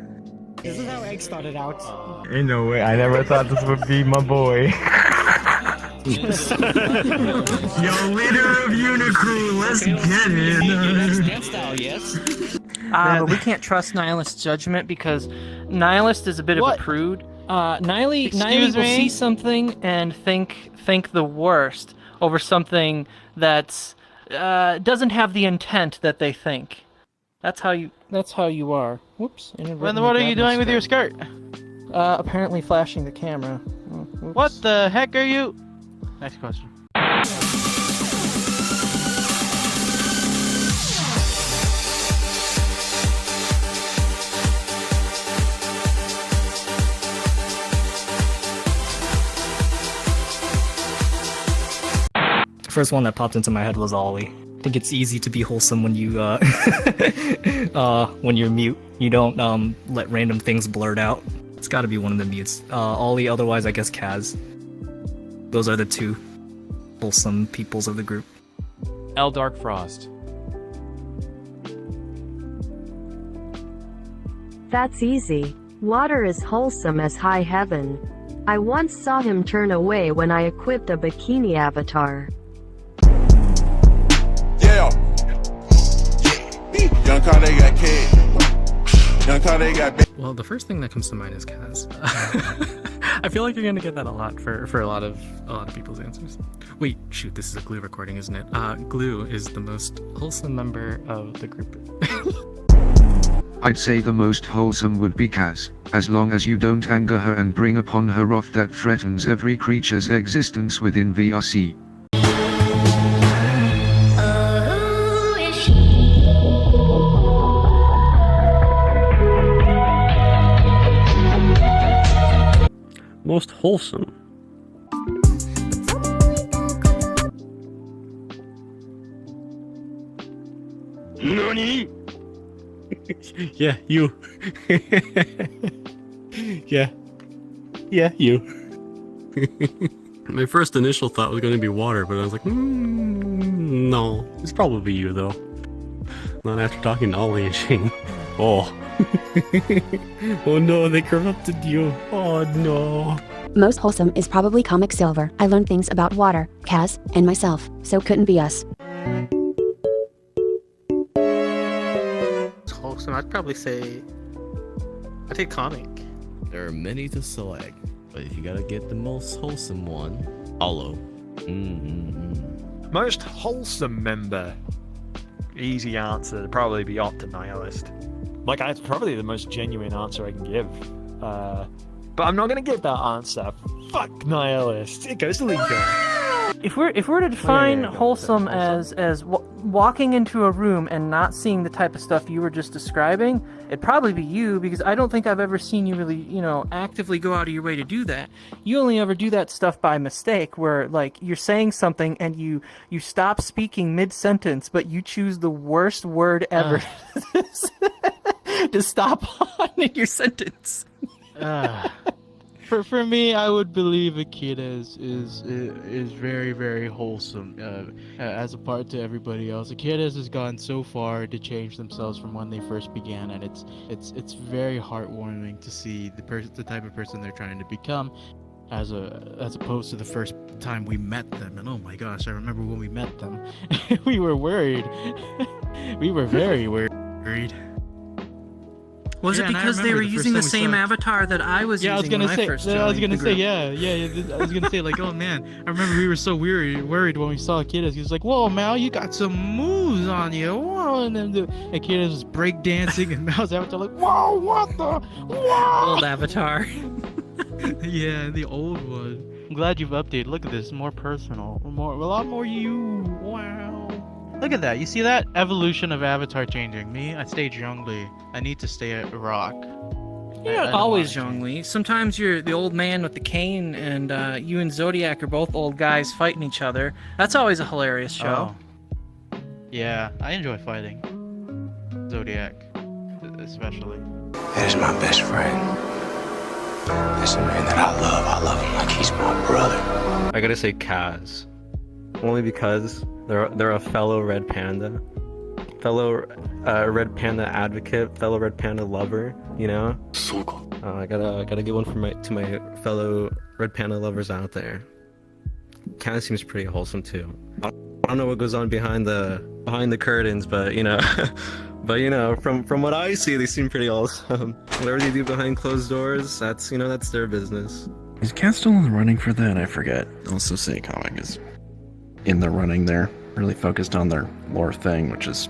This is how Egg started out. Ain't no way. I never thought this would be my boy. Yo, leader of Unicrew, let's get it. But we can't trust Nihilist's judgment because Nihilist is a bit of a prude. Nihilist will see something and think the worst over something that's doesn't have the intent that they think. That's how you are. Whoops. What are you doing with your skirt? Apparently flashing the camera. What the heck are you? Next question. First one that popped into my head was Ollie. I think it's easy to be wholesome when you when you're mute. You don't let random things blurt out. It's got to be one of the mutes. Ollie, otherwise I guess Kaz. Those are the two wholesome peoples of the group. L Dark Frost. That's easy. Water is wholesome as high heaven. I once saw him turn away when I equipped a bikini avatar. Yeah. Young Kanye got kid. Young Kanye got. Well, the first thing that comes to mind is Kaz. I feel like you're gonna get that a lot for a lot of people's answers. Wait, shoot, this is a Glue recording, isn't it? Glue is the most wholesome member of the group. I'd say the most wholesome would be Kaz, as long as you don't anger her and bring upon her wrath that threatens every creature's existence within VRC. Most wholesome. NANI? Yeah, you. Yeah, you. My first initial thought was going to be water, but I was like, no, it's probably you though. Not after talking to Ollie and Shane. Oh. Oh no, they corrupted you. Oh no. Most wholesome is probably Comic Silver. I learned things about water, Kaz, and myself, so couldn't be us. It's wholesome. I'd probably say. I'd say comic. There are many to select, but if you gotta get the most wholesome one, Hollow. Most wholesome member. Easy answer. It'd probably be Opta Nihilist. Like, it's probably the most genuine answer I can give. But I'm not gonna give that answer. Fuck Nihilist. It goes to Linko. If we're to define wholesome as walking into a room and not seeing the type of stuff you were just describing, it'd probably be you, because I don't think I've ever seen you really, actively go out of your way to do that. You only ever do that stuff by mistake, where like you're saying something and you stop speaking mid-sentence, but you choose the worst word ever to stop on in your sentence. For me, I would believe a kid is very, very wholesome as apart to everybody else. A kid has gone so far to change themselves from when they first began, and it's very heartwarming to see the type of person they're trying to become, as opposed to the first time we met them. And oh my gosh, I remember when we met them, we were worried. We were very worried. Was it because they were using the same avatar that I was using when I first joined? I was gonna say, like, oh man, I remember we were so worried when we saw Kiddas. He was like, "Whoa, Mal, you got some moves on you!" Whoa, and then Kiddas was break dancing, and Mal's avatar like, "Whoa, what the? Whoa!" Old avatar. Yeah, the old one. I'm glad you've updated. Look at this, more personal, a lot more you. Wow. Look at that. You see that? Evolution of avatar changing. Me, I stayed Zhongli. I need to stay at Rock. You're not always Zhongli. Sometimes you're the old man with the cane, and you and Zodiac are both old guys fighting each other. That's always a hilarious show. Oh. Yeah, I enjoy fighting. Zodiac, especially. That is my best friend. That's a man that I love. I love him like he's my brother. I gotta say Kaz. Only because they're a fellow red panda. Fellow red panda advocate, fellow red panda lover, I gotta give one to my fellow red panda lovers out there. Kaz seems pretty wholesome too. I don't know what goes on behind the curtains, but from what I see, they seem pretty awesome. Whatever they do behind closed doors, that's their business. Is Kaz still in the running for that? I forget. Also say comic is in the running there. Really focused on their lore thing, which is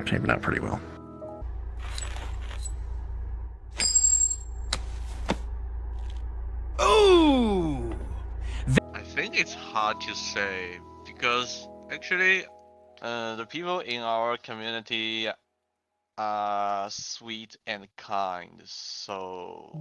shaping out pretty well. Oh! I think it's hard to say, because actually the people in our community are sweet and kind, so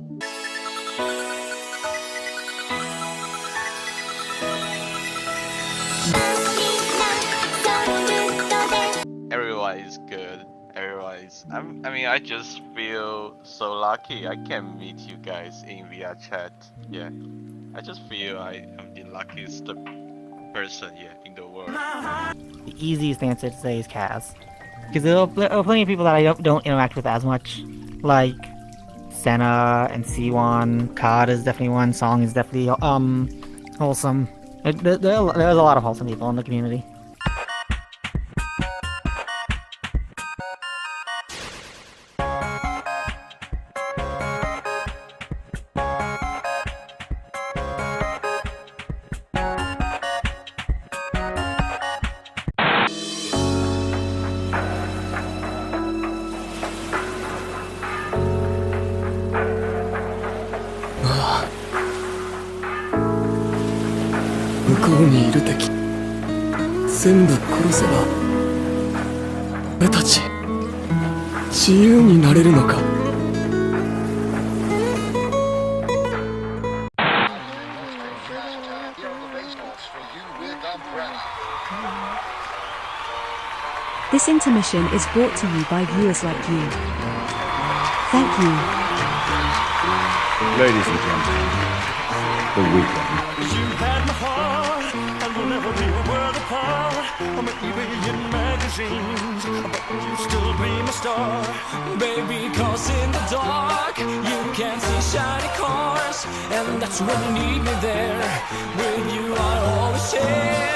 everyone is good. I just feel so lucky I can meet you guys in VRChat. Yeah, I just feel I am the luckiest person in the world. The easiest answer to say is Kaz. Because there are plenty of people that I don't interact with as much. Like Senna and C1. Cod is definitely one. Song is definitely wholesome. There's a lot of wholesome people in the community. This intermission is brought to you by viewers like you. Thank you. Ladies and gentlemen, the weekend. You had my heart, and we'll never be a world apart. I'm an eBay in magazines, but you still be my star. Baby, cause in the dark, you can see shiny cars, and that's when you need me there. With you, I always share.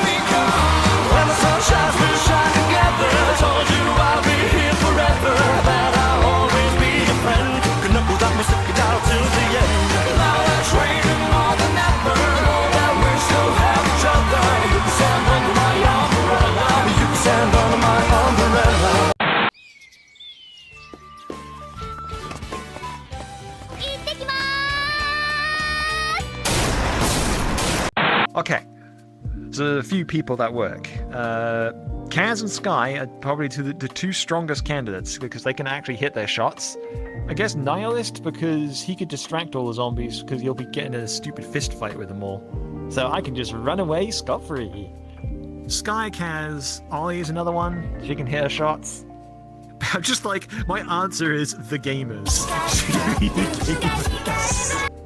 Because when the sun shines, we shine together. Told you I'll be here forever, that I'll always be your friend. Could not without me, stick it out till the end. Now we're trading more than ever. Know that we still have each other. You can stand under my umbrella. You can stand under my umbrella. Okay, so a few people that work. Kaz and Sky are probably the two strongest candidates because they can actually hit their shots. I guess Nihilist because he could distract all the zombies because you'll be getting in a stupid fist fight with them all. So I can just run away scot-free. Sky, Kaz, Ollie is another one. She can hit her shots. Just like, my answer is the gamers.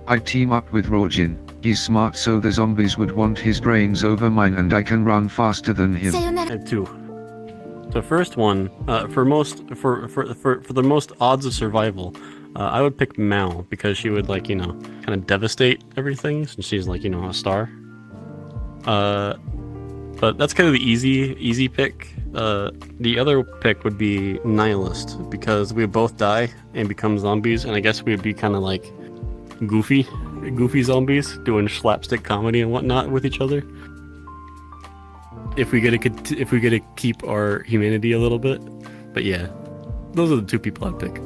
I team up with Rojin. He's smart, so the zombies would want his brains over mine, and I can run faster than him. I have two. The first one, for the most odds of survival, I would pick Mao because she would kind of devastate everything since she's a star. But that's kind of the easy pick. The other pick would be Nihilist because we would both die and become zombies, and I guess we would be kind of like goofy zombies doing slapstick comedy and whatnot with each other. If we get to keep our humanity a little bit, but yeah, those are the two people I'd pick.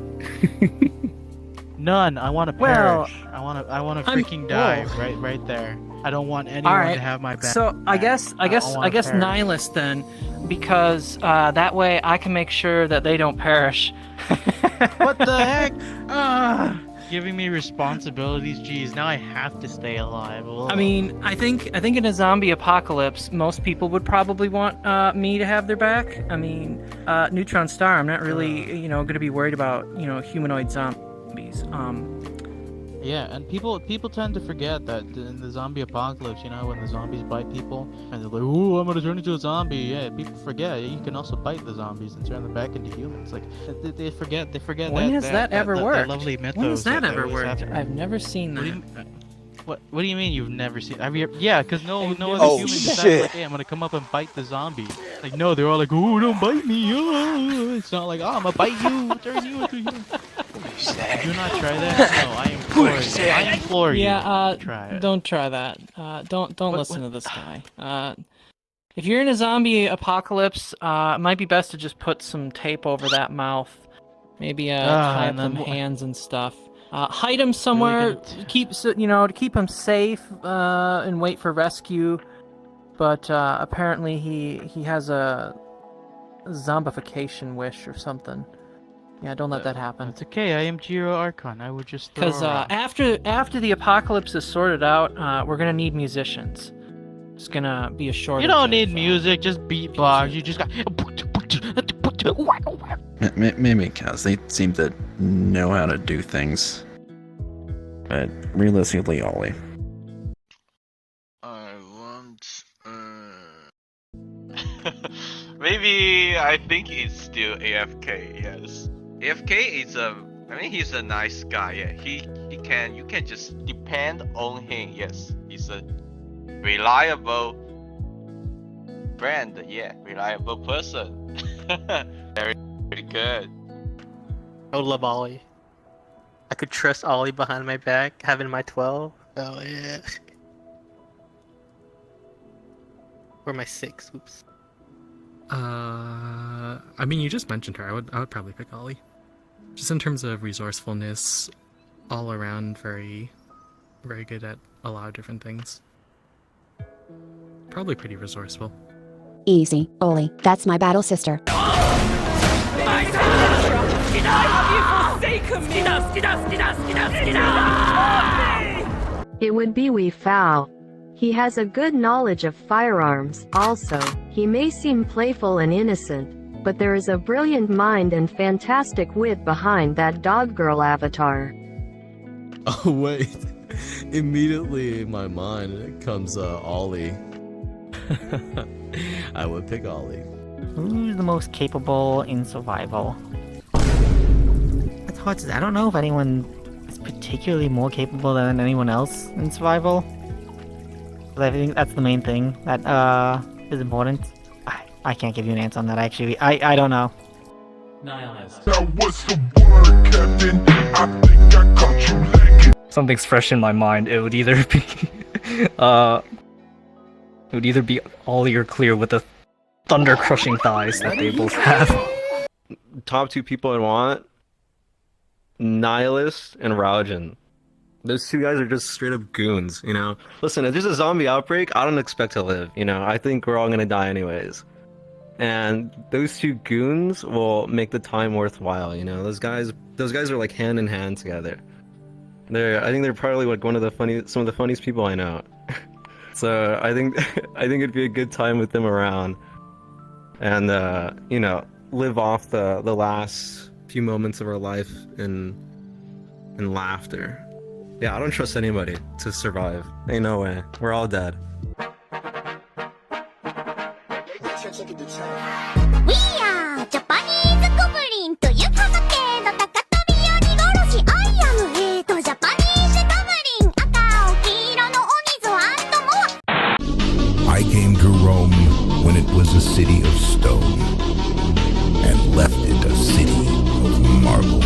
None. I want to perish. I want to freaking die right there. I don't want anyone to have my back. So I guess Nihilist then, because that way I can make sure that they don't perish. What the heck? Giving me responsibilities. Geez, now I have to stay alive. Ugh. I mean, I think in a zombie apocalypse, most people would probably want me to have their back. I mean, Neutron Star, I'm not really going to be worried about humanoid zombies. Yeah, and people tend to forget that in the zombie apocalypse, when the zombies bite people, and they're like, "Ooh, I'm gonna turn into a zombie." Yeah, people forget you can also bite the zombies and turn them back into humans. Like they forget. When has that ever worked? That lovely mythos. When has that ever worked? I've never seen that. What do you mean you've never seen? Yeah, because no other human decides like, "Hey, I'm gonna come up and bite the zombie." Like, no, they're all like, "Ooh, don't bite me!" Oh. It's not like, "Oh, I'm gonna bite you, turn you into a human." Do not try that. No, I implore you. Yeah, try it. Don't try that. Don't listen to this guy. If you're in a zombie apocalypse, it might be best to just put some tape over that mouth. Maybe tie up them hands and stuff. Hide him somewhere. To keep him safe and wait for rescue. But apparently he has a zombification wish or something. Yeah, don't let that happen. It's okay. I am Jiro Archon. I would just because after the apocalypse is sorted out, we're gonna need musicians. It's gonna be a shortage. You don't need music. Just beatbox. You just got. Maybe because they seem to know how to do things. But realistically, Ollie. I want. Maybe I think it's still AFK. Yes. AFK is he's a nice guy. Yeah, you can just depend on him. Yes, he's a reliable friend. Yeah, reliable person. very good. I would love Ollie. I could trust Ollie behind my back, having my 12. Oh yeah. Or my 6. Oops. I mean, you just mentioned her. I would probably pick Ollie. Just in terms of resourcefulness, all around very, very good at a lot of different things. Probably pretty resourceful. Easy, Ollie. That's my battle sister. It would be Wee Fowl. He has a good knowledge of firearms. Also, he may seem playful and innocent, but there is a brilliant mind and fantastic wit behind that dog girl avatar. Oh wait, immediately in my mind comes Ollie. I would pick Ollie. Who's the most capable in survival? It's hard to say. I don't know if anyone is particularly more capable than anyone else in survival. But I think that's the main thing that is important. I can't give you an answer on that, actually. I don't know. Nihilist. Now what's the word, Captain? I think I caught you lacking. Something's fresh in my mind. It would either be Ollie or Clear with the thunder crushing thighs that they both have. Top two people I want: Nihilist and Raujin. Those two guys are just straight up goons, you know? Listen, if there's a zombie outbreak, I don't expect to live, you know? I think we're all gonna die anyways. And those two goons will make the time worthwhile, you know? Those guys are like hand in hand together. I think they're probably like some of the funniest people I know. So I think it'd be a good time with them around. And you know, live off the last few moments of our life in laughter. Yeah, I don't trust anybody to survive. Ain't no way. We're all dead. We are Japanese goblin というかだけど高跳び鬼殺し I am hate Japanese goblin 赤青黄色の鬼ぞmore. I came to Rome when it was a city of stone and left it a city of marble.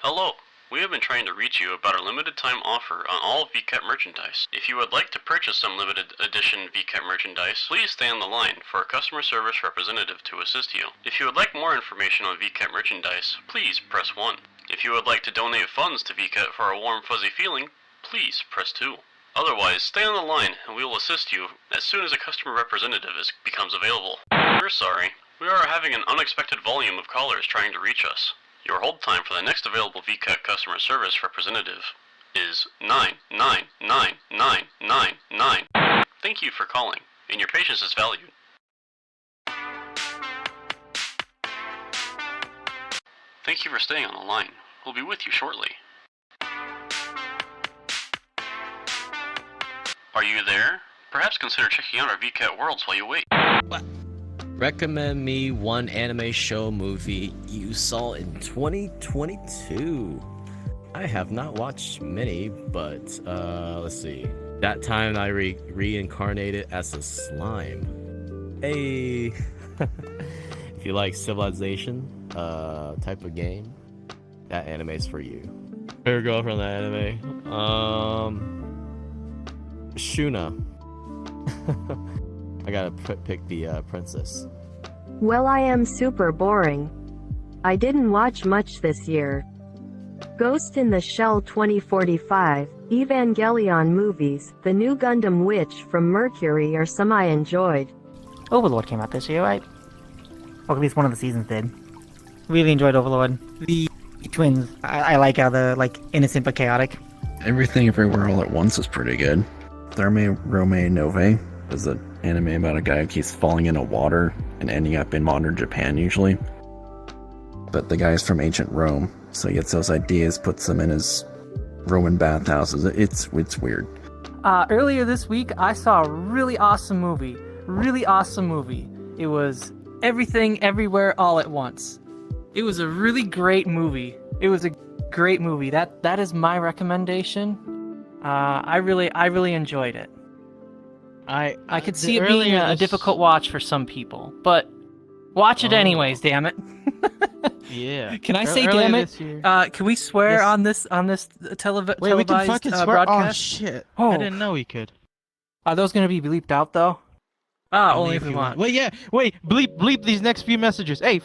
Hello. We have been trying to reach you about our limited time offer on all VCat merchandise. If you would like to purchase some limited edition VCat merchandise, please stay on the line for a customer service representative to assist you. If you would like more information on VCat merchandise, please press 1. If you would like to donate funds to VCat for a warm fuzzy feeling, please press 2. Otherwise, stay on the line and we will assist you as soon as a customer representative becomes available. We're sorry. We are having an unexpected volume of callers trying to reach us. Your hold time for the next available VCat customer service representative is 9999999. Thank you for calling, and your patience is valued. Thank you for staying on the line. We'll be with you shortly. Are you there? Perhaps consider checking out our VCat Worlds while you wait. What? Recommend me one anime show movie you saw in 2022. I have not watched many, but let's see. That time I reincarnated as a slime. Hey, if you like Civilization type of game, that anime's for you. Favorite girl from that anime? Shuna. I gotta pick the princess. Well, I am super boring. I didn't watch much this year. Ghost in the Shell 2045, Evangelion movies, the new Gundam Witch from Mercury are some I enjoyed. Overlord came out this year, right? Or at least one of the seasons did. Really enjoyed Overlord. The twins. I like how they're like innocent but chaotic. Everything Everywhere All at Once is pretty good. Therme Rome Nove is an anime about a guy who keeps falling into water and ending up in modern Japan usually. But the guy's from ancient Rome, so he gets those ideas, puts them in his Roman bathhouses. It's weird. Earlier this week, I saw a really awesome movie. It was Everything Everywhere All at Once. It was a really great movie. That is my recommendation. I really enjoyed it. I could see it being a difficult watch for some people, but watch it anyways. Damn it! Yeah. Can I say damn it? Can we swear on this televised Wait, we can fucking swear? broadcast? Oh shit! Oh. I didn't know we could. Are those gonna be bleeped out though? Only if you want. Wait, yeah. Wait, bleep these next few messages. Hey.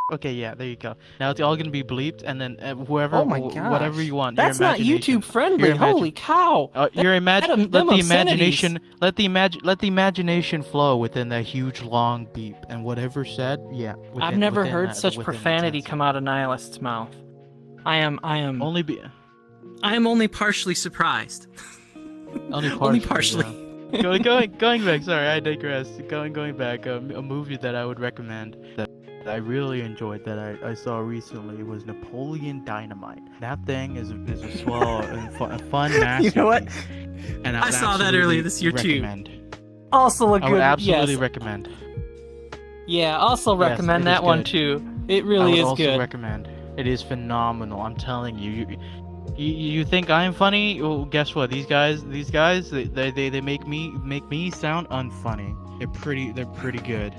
Okay, yeah, there you go. Now it's all gonna be bleeped, and then whoever, Oh my gosh. whatever you want. That's not YouTube friendly. Holy cow. Let the them imagination, let the imagination flow within that huge long beep, and whatever said, yeah. I've never heard such profanity come out of Nihilist's mouth. I am only partially surprised. Only partially. Yeah. going back. Sorry, I digress. Going back. A movie that I would recommend that I really enjoyed that I saw recently was Napoleon Dynamite. That thing is a swell and a fun masterpiece. You know what? And I saw that earlier this year recommend. too. Also a good. I would absolutely recommend. Yeah, also recommend that one too. It really is also good. Recommend. It is phenomenal. I'm telling you. You think I'm funny? Well, guess what? These guys, they make me sound unfunny. They're pretty good.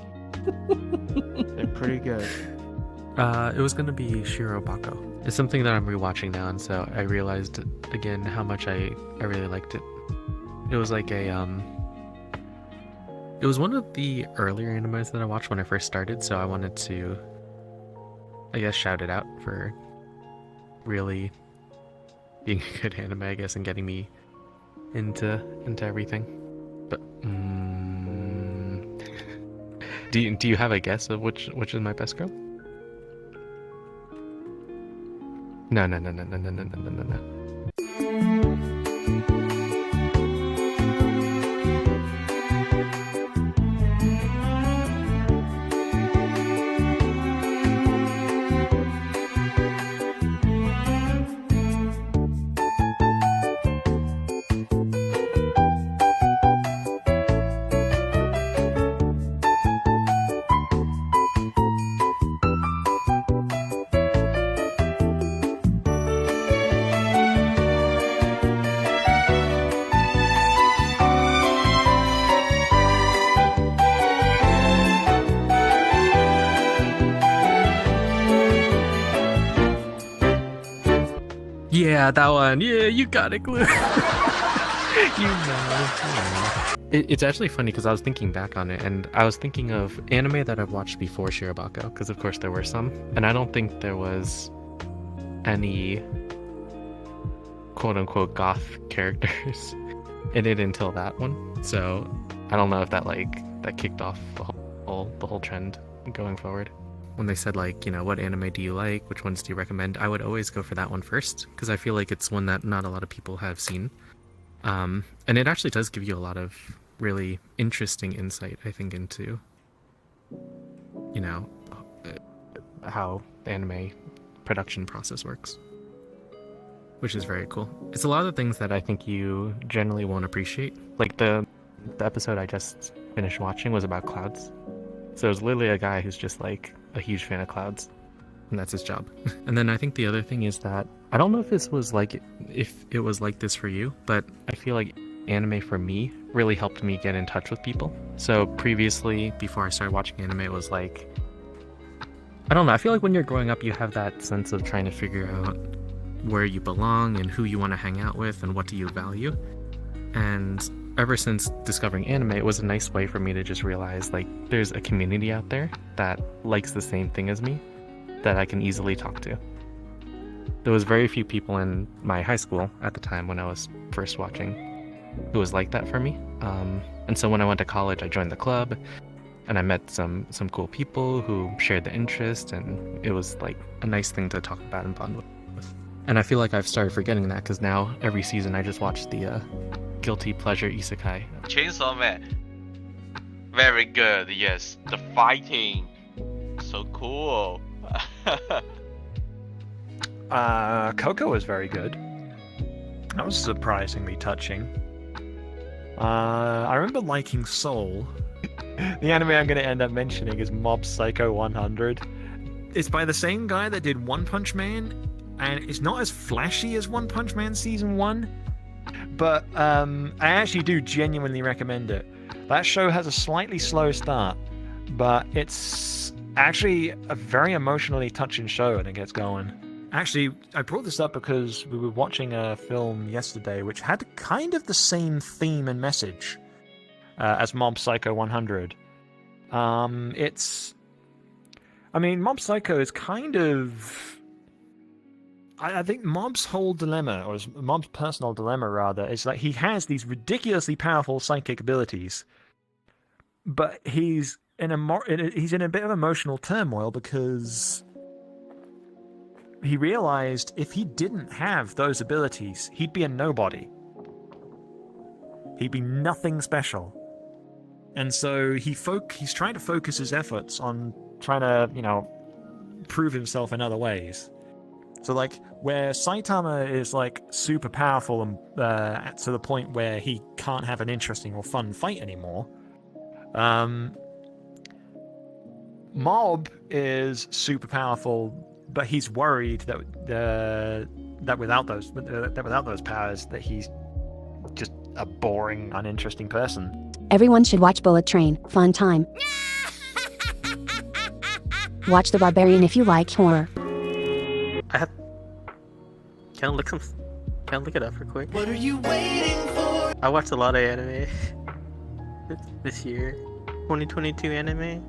They're pretty good. It was gonna be Shirobako. It's something that I'm rewatching now, and so I realized again how much I really liked it. It was like it was one of the earlier animes that I watched when I first started, so I wanted to, I guess, shout it out for really being a good anime, I guess, and getting me into everything. But do you have a guess of which is my best girl? No. Yeah, that one. Yeah, you got it, Glue. It's actually funny because I was thinking back on it, and I was thinking of anime that I've watched before Shirobako, because of course there were some, and I don't think there was any quote-unquote goth characters in it until that one. So I don't know if that kicked off the whole trend going forward. When they said, like, you know, what anime do you like, which ones do you recommend, I would always go for that one first, because I feel like it's one that not a lot of people have seen. And it actually does give you a lot of really interesting insight, I think, into, you know, how the anime production process works, which is very cool. It's a lot of the things that I think you generally won't appreciate. Like the episode I just finished watching was about clouds. So it was literally a guy who's just like a huge fan of clouds, and that's his job. And then I think the other thing is that I don't know if it was like this for you, but I feel like anime for me really helped me get in touch with people. So previously, before I started watching anime, it was like, I don't know, I feel like when you're growing up you have that sense of trying to figure out where you belong and who you want to hang out with and what do you value. And ever since discovering anime, it was a nice way for me to just realize, like, there's a community out there that likes the same thing as me that I can easily talk to. There was very few people in my high school at the time when I was first watching who was like that for me. And so when I went to college, I joined the club and I met some cool people who shared the interest, and it was like a nice thing to talk about and bond with. And I feel like I've started forgetting that, because now every season I just watch the guilty pleasure isekai. Chainsaw Man. Very good, yes. The fighting. So cool. Coco was very good. That was surprisingly touching. I remember liking Soul. The anime I'm going to end up mentioning is Mob Psycho 100. It's by the same guy that did One Punch Man, and it's not as flashy as One Punch Man Season 1, but I actually do genuinely recommend it. That show has a slightly slow start, but it's actually a very emotionally touching show when it gets going. Actually, I brought this up because we were watching a film yesterday which had kind of the same theme and message as Mob Psycho 100. I I mean, Mob Psycho is kind of... I think Mob's whole dilemma, or Mob's personal dilemma rather, is that he has these ridiculously powerful psychic abilities, but he's in a bit of emotional turmoil because he realized if he didn't have those abilities, he'd be a nobody. He'd be nothing special. And so he's trying to focus his efforts on trying to, prove himself in other ways. So, like, where Saitama is, like, super powerful and to the point where he can't have an interesting or fun fight anymore, Mob is super powerful, but he's worried that without those powers, that he's just a boring, uninteresting person. Everyone should watch Bullet Train. Fun time. Watch The Barbarian if you like horror. Can I look it up real quick? What are you waiting for? I watched a lot of anime this year. 2022 anime.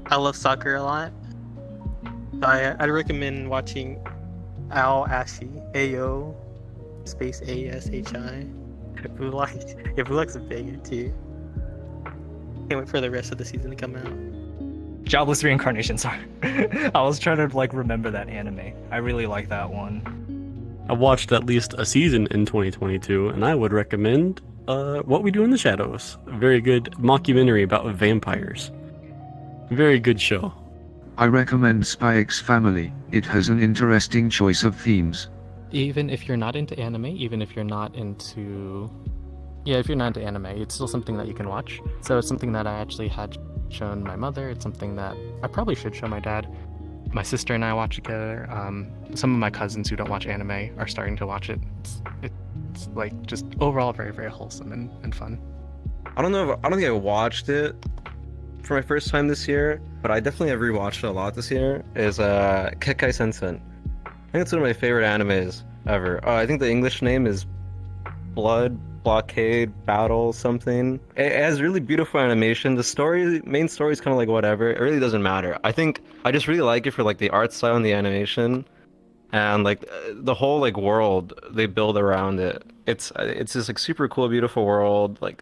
I love soccer a lot. I'd recommend watching Ao Ashi. AO space ASHI. If you like some banger too. Can't wait for the rest of the season to come out. Jobless Reincarnation, sorry. I was trying to remember that anime. I really like that one. I watched at least a season in 2022, and I would recommend What We Do in the Shadows. A very good mockumentary about vampires. Very good show. I recommend Spy X Family. It has an interesting choice of themes. Even if you're not into anime, even if you're not into... Yeah, if you're not into anime, it's still something that you can watch. So it's something that I actually had shown my mother. It's something that I probably should show my dad. My sister and I watch together. Some of my cousins who don't watch anime are starting to watch it. It's like just overall very, very wholesome and fun. I don't think I watched it for my first time this year, but I definitely have rewatched it a lot this year. Is Kekkai Sensen. I think it's one of my favorite animes ever. I think the English name is Blood Blockade Battle something. It has really beautiful animation. The main story is kind of like whatever. It really doesn't matter. I think I just really like it for like the art style and the animation, and like the whole like world they build around it. It's this like super cool, beautiful world. Like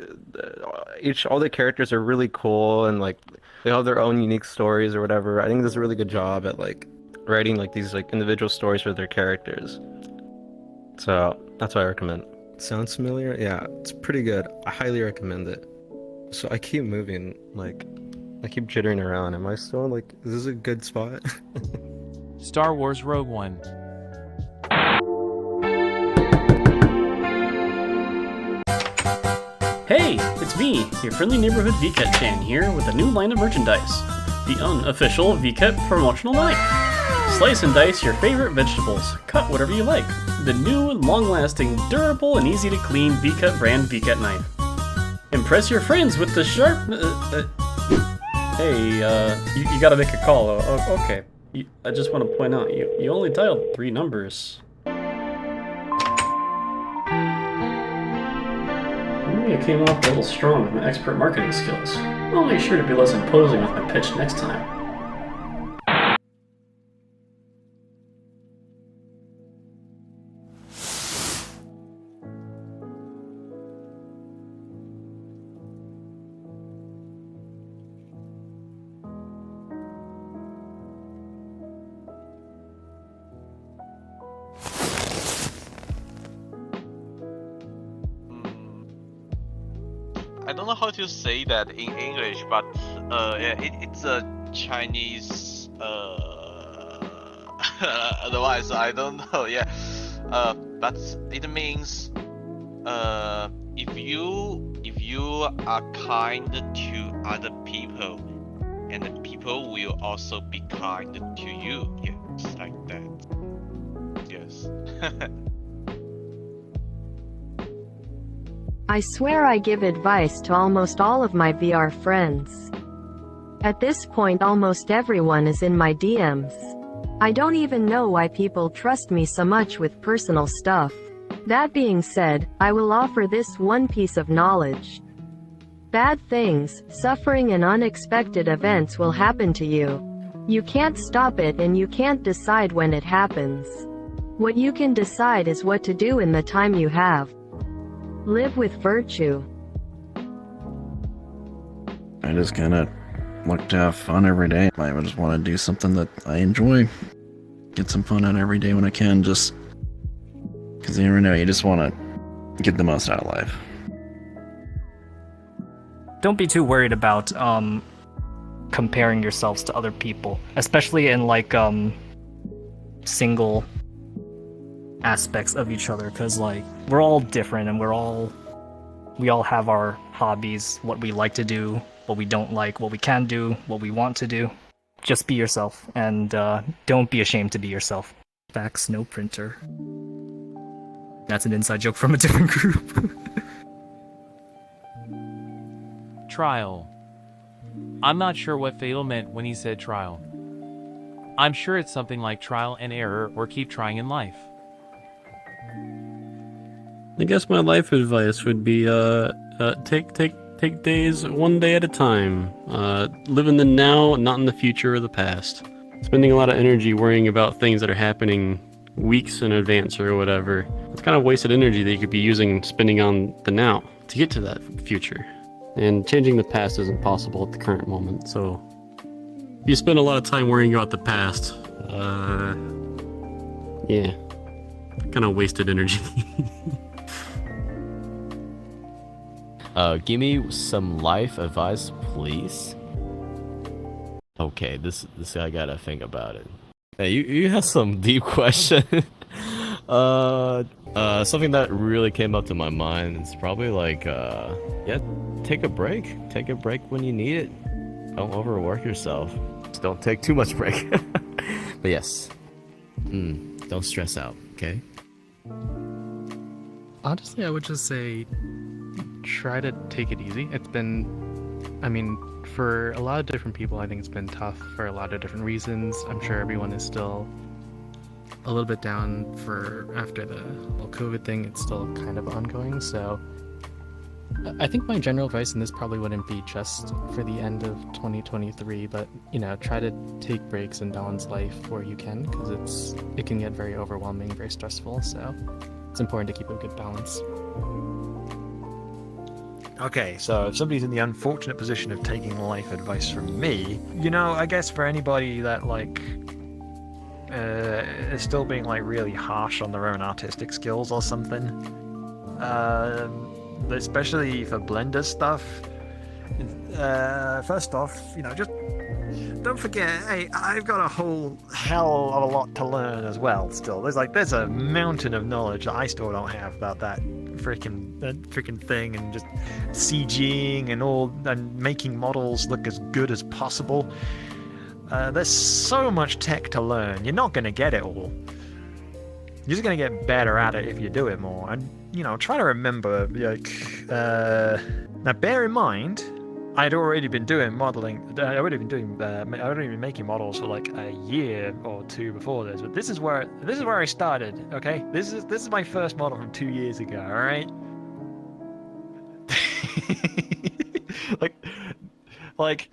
all the characters are really cool, and like they have their own unique stories or whatever. I think it does a really good job at like writing like these like individual stories for their characters. So that's what I recommend. Sounds familiar? Yeah, it's pretty good. I highly recommend it. So I keep moving, like, I keep jittering around. Am I still, like, is this a good spot? Star Wars Rogue One. Hey, it's me, your friendly neighborhood VCat fan here with a new line of merchandise. The unofficial VCat promotional knife. Slice and dice your favorite vegetables. Cut whatever you like. The new, long-lasting, durable, and easy-to-clean VCat brand VCat knife. Impress your friends with the sharp... Hey, you gotta make a call. Okay. I just want to point out, you only dialed 3 numbers. Maybe I came off a little strong with my expert marketing skills. I'll make sure to be less imposing with my pitch next time. I don't know how to say that in English, but yeah, it's a Chinese. Otherwise, I don't know. Yeah, but it means if you are kind to other people, and the people will also be kind to you. Yes, like that. Yes. I swear I give advice to almost all of my VR friends. At this point almost everyone is in my DMs. I don't even know why people trust me so much with personal stuff. That being said, I will offer this one piece of knowledge. Bad things, suffering and unexpected events will happen to you. You can't stop it and you can't decide when it happens. What you can decide is what to do in the time you have. Live with virtue. I just kind of look to have fun every day. I just want to do something that I enjoy. Get some fun out every day when I can, just because you never know, you just want to get the most out of life. Don't be too worried about comparing yourselves to other people, especially in like single aspects of each other, because like we're all different and we all have our hobbies, what we like to do, what we don't like, what we can do, what we want to do. Just be yourself, and don't be ashamed to be yourself. Fax no printer. That's an inside joke from a different group. Trial. I'm not sure what Fatal meant when he said trial. I'm sure it's something like trial and error or keep trying in life. I guess my life advice would be take days one day at a time. Live in the now, not in the future or the past. Spending a lot of energy worrying about things that are happening weeks in advance or whatever. It's kind of wasted energy that you could be spending on the now to get to that future. And changing the past isn't possible at the current moment. So if you spend a lot of time worrying about the past, yeah, kind of wasted energy. Give me some life advice, please. Okay, this I gotta think about it. Hey, you have some deep question. Something that really came up to my mind is probably like, yeah, take a break. Take a break when you need it. Don't overwork yourself. Just don't take too much break. But yes, don't stress out, okay? Honestly, I would just say try to take it easy. It's been, I mean, for a lot of different people, I think it's been tough for a lot of different reasons. I'm sure everyone is still a little bit down after the whole COVID thing. It's still kind of ongoing, so I think my general advice, and this probably wouldn't be just for the end of 2023, but try to take breaks and balance life where you can, because it can get very overwhelming, very stressful, so it's important to keep a good balance. Okay, so if somebody's in the unfortunate position of taking life advice from me, I guess for anybody that is still being really harsh on their own artistic skills or something, especially for Blender stuff, first off, just don't forget, hey, I've got a whole hell of a lot to learn as well still. There's a mountain of knowledge that I still don't have about that freaking thing, and just CGing and making models look as good as possible. There's so much tech to learn. You're not going to get it all. You're just going to get better at it if you do it more. And, try to remember, now bear in mind, I'd already been doing modeling. I'd already been making models for a year or two before this. But this is where I started. Okay, this is my first model from 2 years ago. All right. like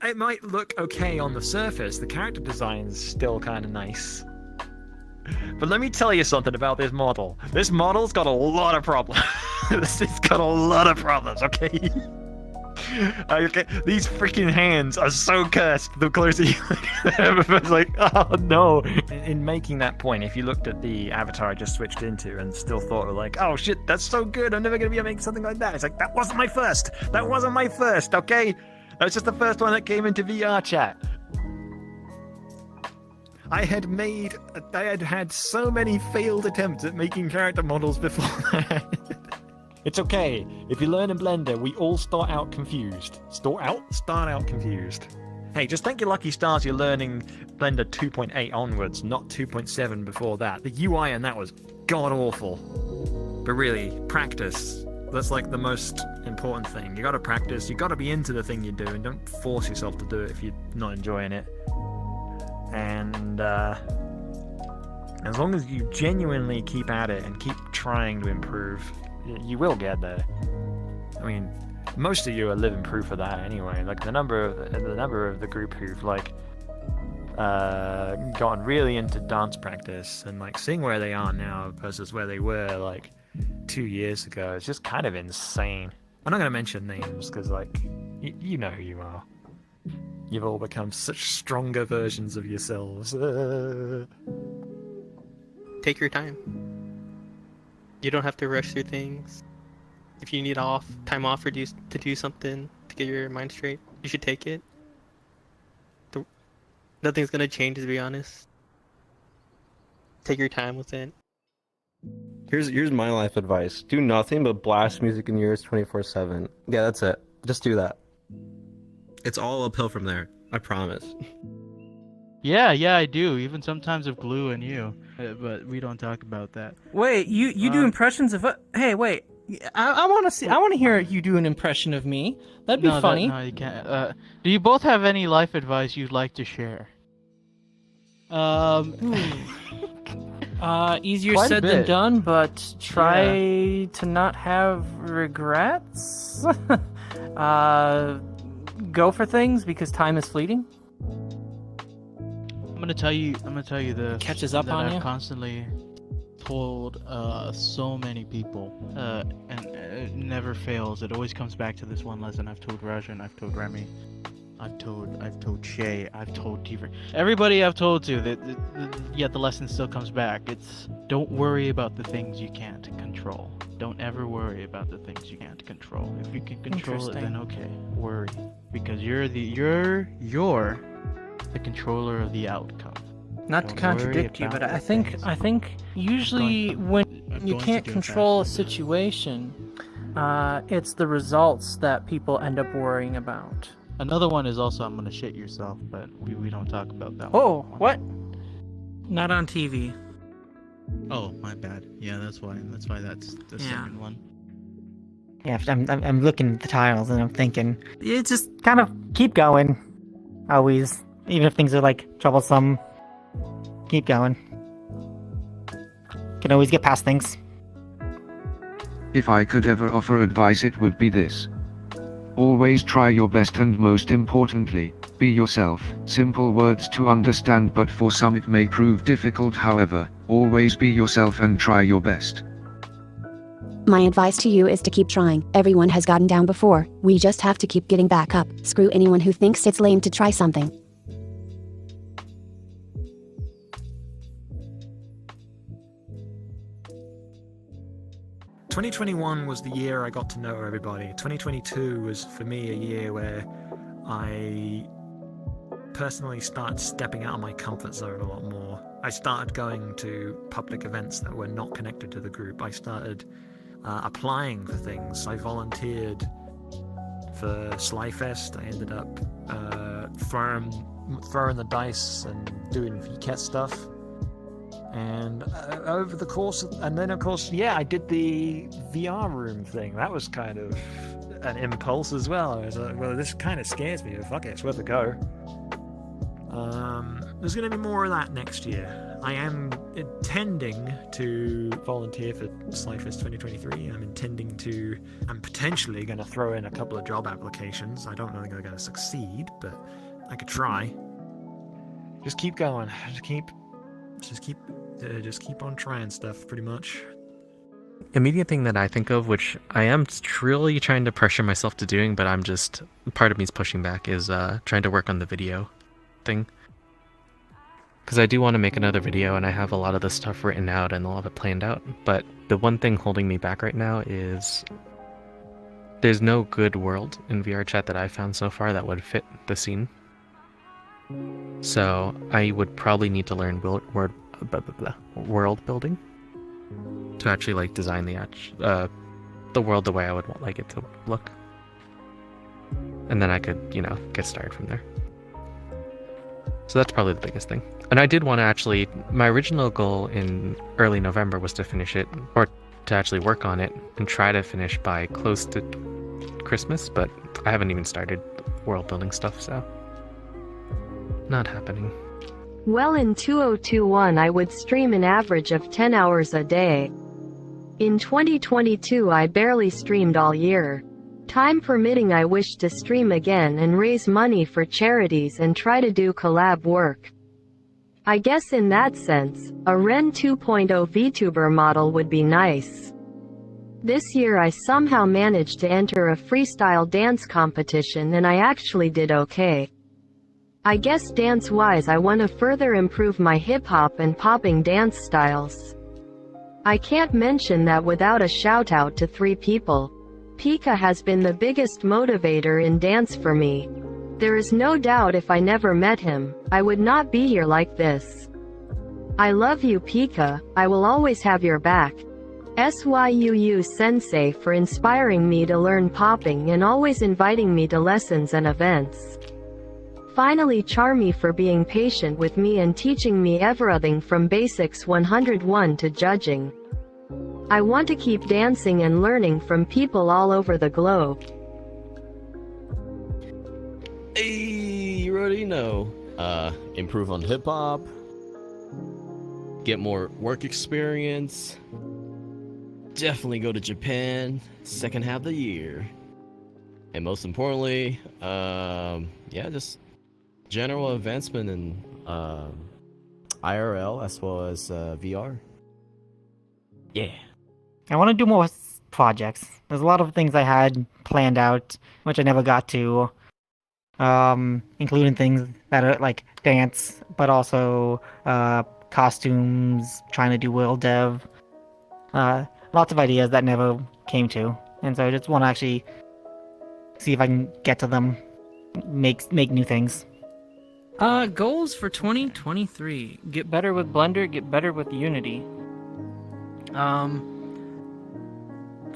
it might look okay on the surface. The character design's still kind of nice. But let me tell you something about this model. This model's got a lot of problems. It's got a lot of problems. Okay. Okay, these freaking hands are so cursed the closer you look at them. It's like, oh no. In making that point, if you looked at the avatar I just switched into and still thought oh shit, that's so good, I'm never going to be able to make something like that. It's like, that wasn't my first, okay? That was just the first one that came into VRChat. I had had so many failed attempts at making character models before that. It's okay. If you learn in Blender, we all start out confused. Start out confused. Hey, just thank your lucky stars you're learning Blender 2.8 onwards, not 2.7 before that. The UI in that was god-awful. But really, practice. That's the most important thing. You gotta practice, you gotta be into the thing you're doing. Don't force yourself to do it if you're not enjoying it. And, as long as you genuinely keep at it and keep trying to improve, you will get there. I mean, most of you are living proof of that anyway. The number of the group who've gotten really into dance practice, and like seeing where they are now versus where they were like 2 years ago, it's just kind of insane. I'm not going to mention names because like you know who you are. You've all become such stronger versions of yourselves. Take your time. You don't have to rush through things. If you need time off to do something to get your mind straight, you should take it. Nothing's gonna change, to be honest. Take your time with it. Here's my life advice. Do nothing but blast music in your ears 24/7. Yeah, that's it. Just do that. It's all uphill from there. I promise. Yeah, I do. Even sometimes of Glue and you, but we don't talk about that. Wait, you do impressions of Hey, wait. I want to see. I want to hear you do an impression of me. That'd be funny. No, you can't. Do you both have any life advice you'd like to share? Easier Quite a said than bit. done, but try to not have regrets. Go for things because time is fleeting. I'm gonna tell you the Catches up that on I've you? constantly told so many people, and it never fails. It always comes back to this one lesson I've told Rajan, I've told Remy, I've told Shay, I've told Tiver. Everybody I've told to, yet the lesson still comes back. It's don't worry about the things you can't control. Don't ever worry about the things you can't control. If you can control it, then okay, worry, because you're the controller of the outcome. Not to Don't contradict worry you, but about the I think usually when you going can't to do control a situation, it's the results that people end up worrying about. Another one is also I'm gonna shit yourself, but we don't talk about that Oh, one. what? Not on TV. Oh, my bad. Yeah, that's why that's the second one. Yeah, I'm looking at the tiles and I'm thinking, it's just kind of keep going. Always, even if things are like troublesome, keep going. Can always get past things. If I could ever offer advice, it would be this. Always try your best, and most importantly, be yourself. Simple words to understand, but for some it may prove difficult. However, always be yourself and try your best. My advice to you is to keep trying. Everyone has gotten down before. We just have to keep getting back up. Screw anyone who thinks it's lame to try something. "2021 was the year I got to know everybody. 2022 was for me a year where I personally started stepping out of my comfort zone a lot more. I started going to public events that were not connected to the group. I started applying for things. I volunteered for Slyfest. I ended up throwing the dice and doing VRC stuff. And over the course and then of course, I did the VR room thing. That was kind of an impulse as well. I was like, well, this kind of scares me, but fuck it, it's worth a go. There's going to be more of that next year. I am intending to volunteer for Slyfest 2023. I'm potentially going to throw in a couple of job applications. I don't know if they're going to succeed, but I could try. Just keep going. Just keep on trying stuff, pretty much. Immediate thing that I think of, which I am truly trying to pressure myself to doing, but I'm just, part of me is pushing back, is trying to work on the video thing. Because I do want to make another video, and I have a lot of the stuff written out and a lot of it planned out, but the one thing holding me back right now is there's no good world in VRChat that I've found so far that would fit the scene. So I would probably need to learn world building to actually like design the world the way I would like it to look, and then I could get started from there. So that's probably the biggest thing. And I did want to actually, my original goal in early November was to finish it, or to actually work on it and try to finish by close to Christmas, but I haven't even started world building stuff, so not happening. Well, in 2021 I would stream an average of 10 hours a day. In 2022 I barely streamed all year. Time permitting, I wish to stream again and raise money for charities and try to do collab work. I guess in that sense, a Ren 2.0 VTuber model would be nice. This year I somehow managed to enter a freestyle dance competition and I actually did okay. I guess dance-wise I want to further improve my hip-hop and popping dance styles. I can't mention that without a shout-out to 3 people. Pika has been the biggest motivator in dance for me. There is no doubt if I never met him, I would not be here like this. I love you Pika, I will always have your back. SYUU Sensei for inspiring me to learn popping and always inviting me to lessons and events. Finally Charmy for being patient with me and teaching me everything from basics 101 to judging. I want to keep dancing and learning from people all over the globe. Hey, you already know. Improve on hip hop, get more work experience, definitely go to Japan second half of the year, and most importantly, yeah, just general advancement in IRL as well as VR. Yeah. I want to do more projects. There's a lot of things I had planned out, which I never got to. Including things that are like dance, but also costumes, trying to do world dev. Lots of ideas that never came to. And so I just want to actually see if I can get to them, make new things. Goals for 2023. Get better with Blender, get better with Unity. The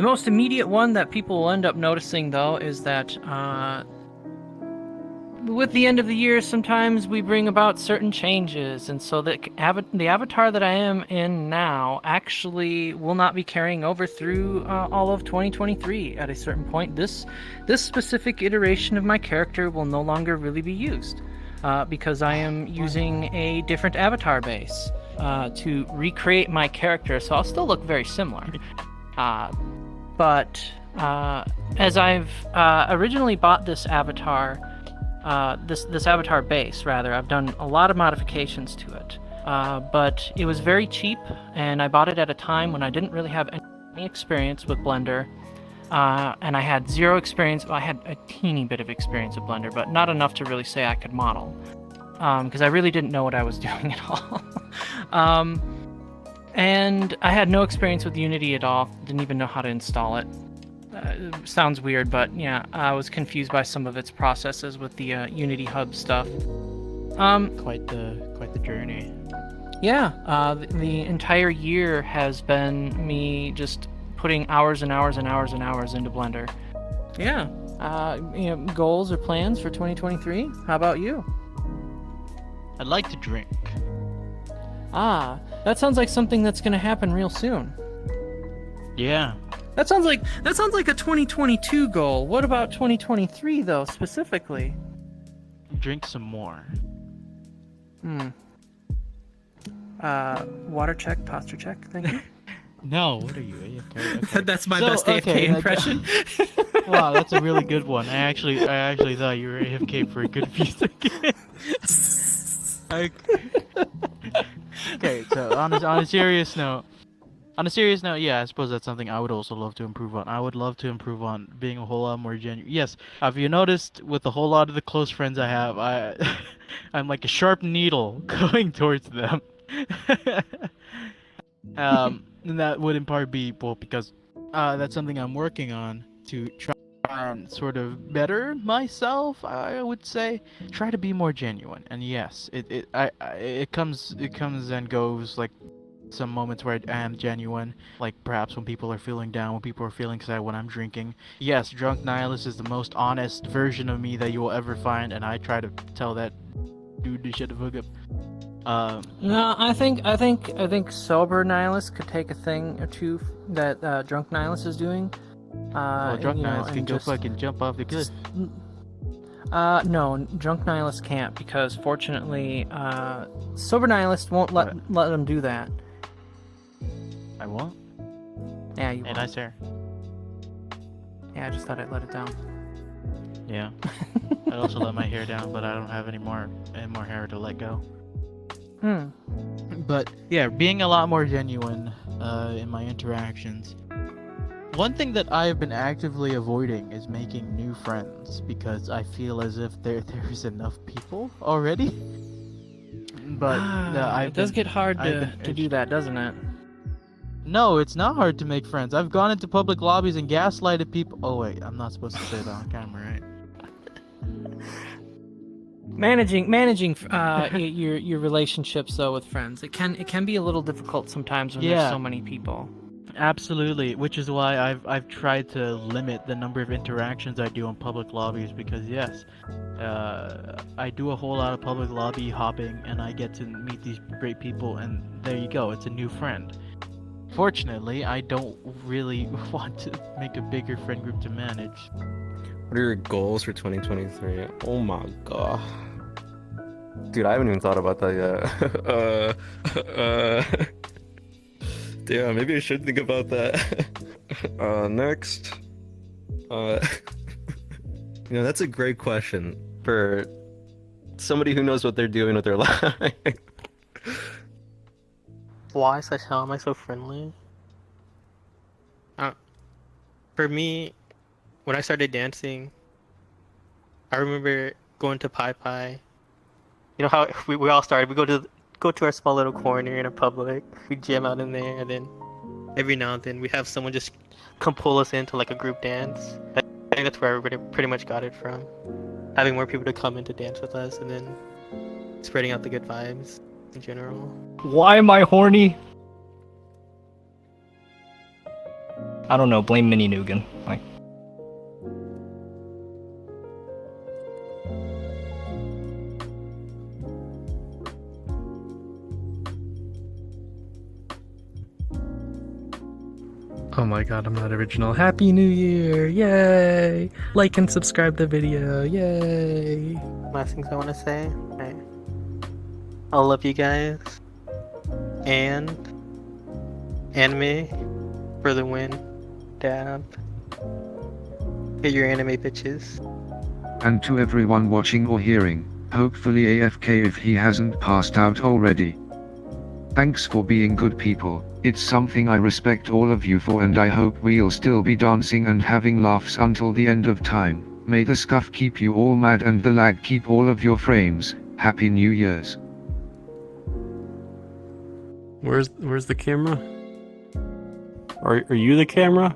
most immediate one that people will end up noticing, though, is that with the end of the year, sometimes we bring about certain changes, and so the avatar that I am in now actually will not be carrying over through all of 2023. At a certain point, this specific iteration of my character will no longer really be used because I am using a different avatar base to recreate my character, so I'll still look very similar. But as I've originally bought this avatar, this avatar base, rather, I've done a lot of modifications to it. But it was very cheap, and I bought it at a time when I didn't really have any experience with Blender. And I had zero experience. Well, I had a teeny bit of experience with Blender, but not enough to really say I could model. Because I really didn't know what I was doing at all. And I had no experience with Unity at all. Didn't even know how to install it. Sounds weird, but yeah, I was confused by some of its processes with the Unity Hub stuff. Quite the journey. Yeah, the entire year has been me just putting hours and hours and hours and hours into Blender. Yeah. Goals or plans for 2023? How about you? I'd like to drink. That sounds like something that's going to happen real soon. Yeah. That sounds like a 2022 goal. What about 2023 though, specifically? Drink some more. Water check, posture check. Thank you. No, what are you? Okay. That's my best AFK impression. Wow, that's a really good one. I actually thought you were AFK for a good few seconds. Okay, so on a serious note, yeah, I suppose that's something I would also love to improve on. I would love to improve on being a whole lot more genuine. Yes, have you noticed with a whole lot of the close friends I have, I'm like a sharp needle going towards them. And that would in part be, well, because that's something I'm working on to try and sort of better myself. I would say try to be more genuine. And yes, it comes and goes, like some moments where I am genuine, like perhaps when people are feeling down, when people are feeling sad, when I'm drinking. Yes, Drunk Nihilist is the most honest version of me that you will ever find, and I try to tell that dude to shut the fuck up. No, I think sober Nihilist could take a thing or two that Drunk Nihilist is doing. Drunk Nihilist can go fucking jump off the cliff. No, Drunk Nihilist can't, because fortunately, sober Nihilist won't let them do that. I won't? Yeah, you won't. Nice hair. Yeah, I just thought I'd let it down. Yeah. I'd also let my hair down, but I don't have any more hair to let go. But yeah, being a lot more genuine in my interactions. One thing that I've been actively avoiding is making new friends because I feel as if there's enough people already. But it does get hard to do that, doesn't it? No, it's not hard to make friends. I've gone into public lobbies and gaslighted people. Oh wait, I'm not supposed to say that on camera, right? Managing your relationships though with friends, it can be a little difficult sometimes when there's so many people. Absolutely, which is why I've tried to limit the number of interactions I do in public lobbies because yes, I do a whole lot of public lobby hopping and I get to meet these great people and there you go, it's a new friend. Fortunately, I don't really want to make a bigger friend group to manage. What are your goals for 2023? Oh my god. Dude, I haven't even thought about that yet. Damn, maybe I should think about that. Next. That's a great question for somebody who knows what they're doing with their life. Why how am I so friendly? For me, when I started dancing, I remember going to Pai Pai. You know how we all started? We go to our small little corner in a public. We jam out in there, and then every now and then we have someone just come pull us into like a group dance. I think that's where everybody pretty much got it from. Having more people to come in to dance with us, and then spreading out the good vibes in general. Why am I horny? I don't know, blame Mini Nugan. Like, Oh my god, I'm not original. Happy New Year! Yay! Like and subscribe the video. Yay! Last things I want to say. Right. I love you guys. And anime for the win. Dab. Get your anime bitches. And to everyone watching or hearing, hopefully AFK if he hasn't passed out already. Thanks for being good people. It's something I respect all of you for, and I hope we'll still be dancing and having laughs until the end of time. May the scuff keep you all mad and the lag keep all of your frames. Happy New Year's. Where's the camera? Are you the camera?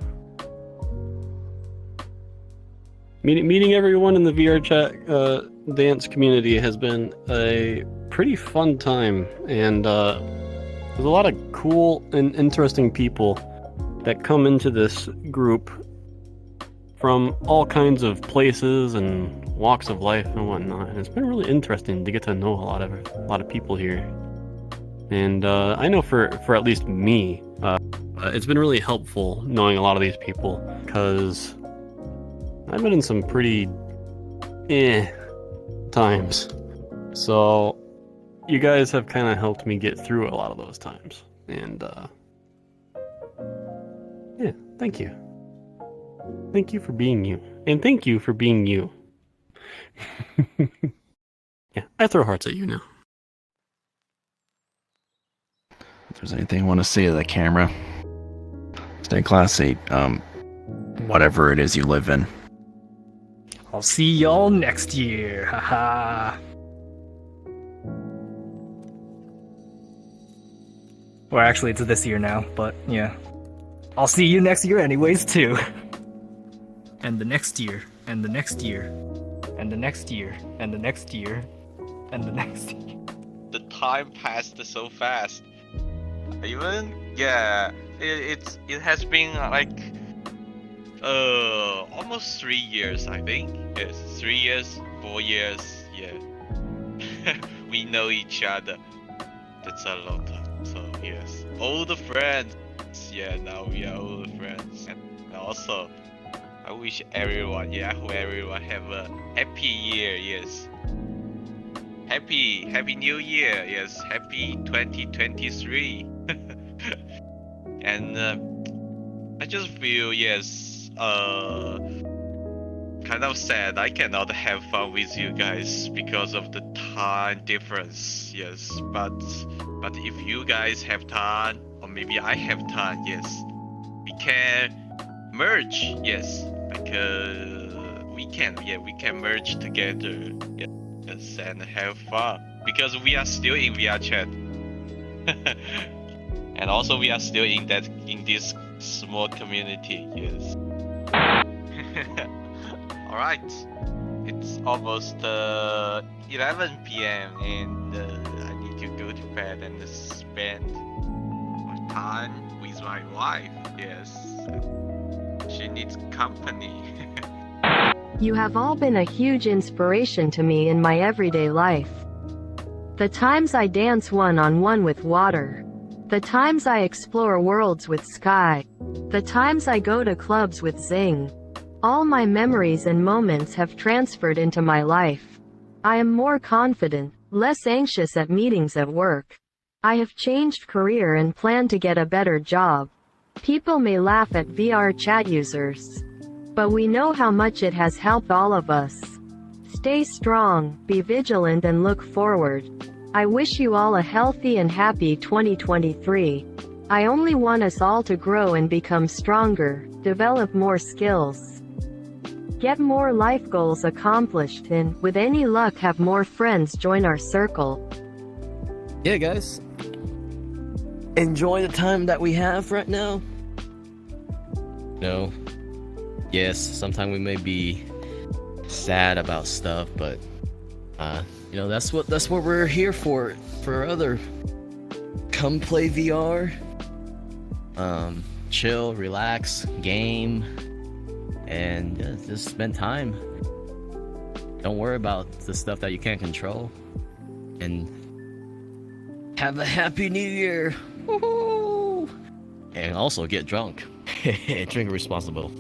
Meeting everyone in the VRChat dance community has been a pretty fun time, and there's a lot of cool and interesting people that come into this group from all kinds of places and walks of life and whatnot. And it's been really interesting to get to know a lot of people here. And I know for at least me, it's been really helpful knowing a lot of these people because I've been in some pretty times. So you guys have kind of helped me get through a lot of those times. And yeah, thank you. Thank you for being you. And thank you for being you. Yeah, I throw hearts at you now. If there's anything you want to say to the camera, stay classy. Whatever it is you live in. I'll see y'all next year. Haha. Or actually, it's this year now, but yeah. I'll see you next year anyways, too. And the next year, and the next year, and the next year, and the next year, and the next year. The time passed so fast. Even, yeah, it has been like almost 3 years, I think. Yes, 3 years, 4 years, yeah. We know each other. That's a long time. So yes, old friends. Yeah, now we are old friends. And also, I wish everyone have a happy year. Yes, happy New Year. Yes, happy 2023. And I just feel, yes, kind kind of sad I cannot have fun with you guys because of the time difference. Yes, but if you guys have time, or maybe I have time, yes, we can merge. Yes, because we can merge together. Yes, and have fun because we are still in VRChat, and also we are still in this small community. Yes. All right, it's almost 11 p.m. and I need to go to bed and spend more time with my wife. Yes, she needs company. You have all been a huge inspiration to me in my everyday life. The times I dance one-on-one with water. The times I explore worlds with Sky. The times I go to clubs with Zing. All my memories and moments have transferred into my life. I am more confident, less anxious at meetings at work. I have changed career and plan to get a better job. People may laugh at VRChat users, but we know how much it has helped all of us. Stay strong, be vigilant and look forward. I wish you all a healthy and happy 2023. I only want us all to grow and become stronger, develop more skills, get more life goals accomplished, and, with any luck, have more friends join our circle. Yeah, guys. Enjoy the time that we have right now. No. Yes, sometimes we may be sad about stuff, but that's what we're here for other. Come play VR. Chill, relax, game, and just spend time. Don't worry about the stuff that you can't control. And have a happy new year. Woohoo! And also get drunk. Drink responsible.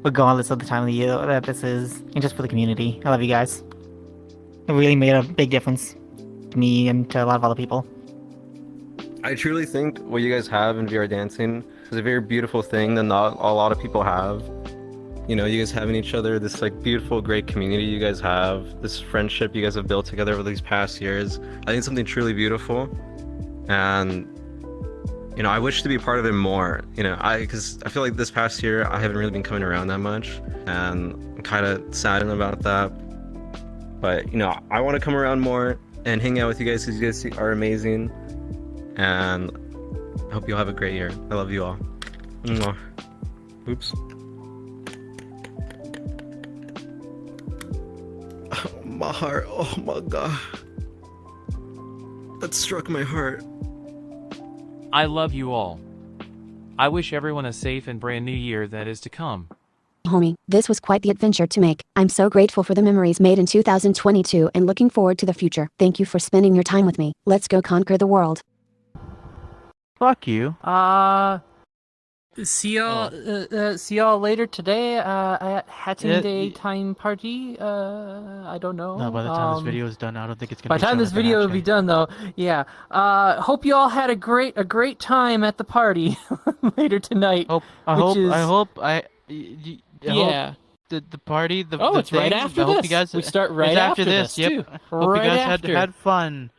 Regardless of the time of the year that this is, and just for the community. I love you guys. It really made a big difference to me and to a lot of other people. I truly think what you guys have in VR dancing is a very beautiful thing that not a lot of people have. You know, you guys having each other, this like beautiful, great community you guys have, this friendship you guys have built together over these past years. I think it's something truly beautiful, and I wish to be part of it more. Because I feel like this past year I haven't really been coming around that much, and I'm kind of saddened about that. But I want to come around more and hang out with you guys because you guys are amazing, and I hope you'll have a great year. I love you all. Mwah. Oops. My heart, oh my god. That struck my heart. I love you all. I wish everyone a safe and brand new year that is to come. Homie, this was quite the adventure to make. I'm so grateful for the memories made in 2022 and looking forward to the future. Thank you for spending your time with me. Let's go conquer the world. Fuck you. See y'all later today at Hatton Day Time Party. I don't know. No, by the time this video is done, I don't think it's gonna. By the time this video will be done, though, yeah. Hope you all had a great time at the party later tonight. I hope the party. It's right after this. You guys, we start right after this. Yep. Too. Hope right you guys after. had fun.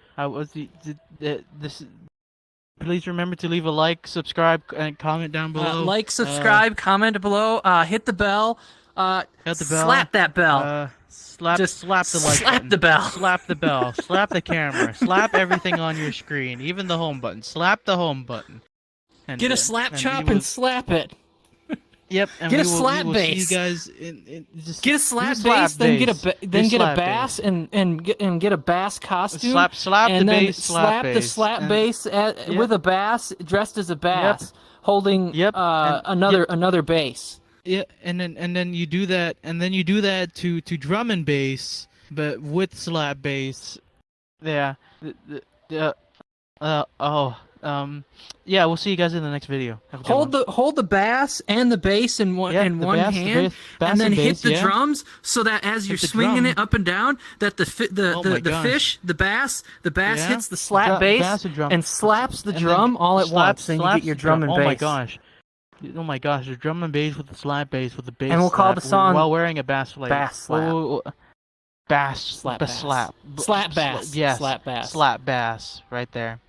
Please remember to leave a like, subscribe, and comment down below. Subscribe, comment below. Hit the bell. Hit the bell. Slap that bell. Slap the like slap button. the bell. Slap the bell. Slap the camera. Slap everything on your screen, even the home button. Slap the home button. And, get a slap chop and slap it. Yep. And get a slap bass. See you guys just get a slap bass, then get a bass and get a bass costume. Slap and the then bass. Slap the slap bass with a bass dressed as a bass, holding another bass. Yeah, and then you do that, to drum and bass, but with slap bass. Yeah. Yeah, we'll see you guys in the next video. Hold the bass and the bass in one hand, and then hit the drums so that as you're swinging it up and down, that the bass hits the slap bass and slaps the drum all at once, and you get your drum and bass. Oh my gosh! Oh my gosh, there's drum and bass with the slap bass with the bass. And we'll call the song while wearing a bass slap. Bass Slap. Bass Slap bass bass. slap. Slap bass. Yes. Slap bass. Slap bass. Right there.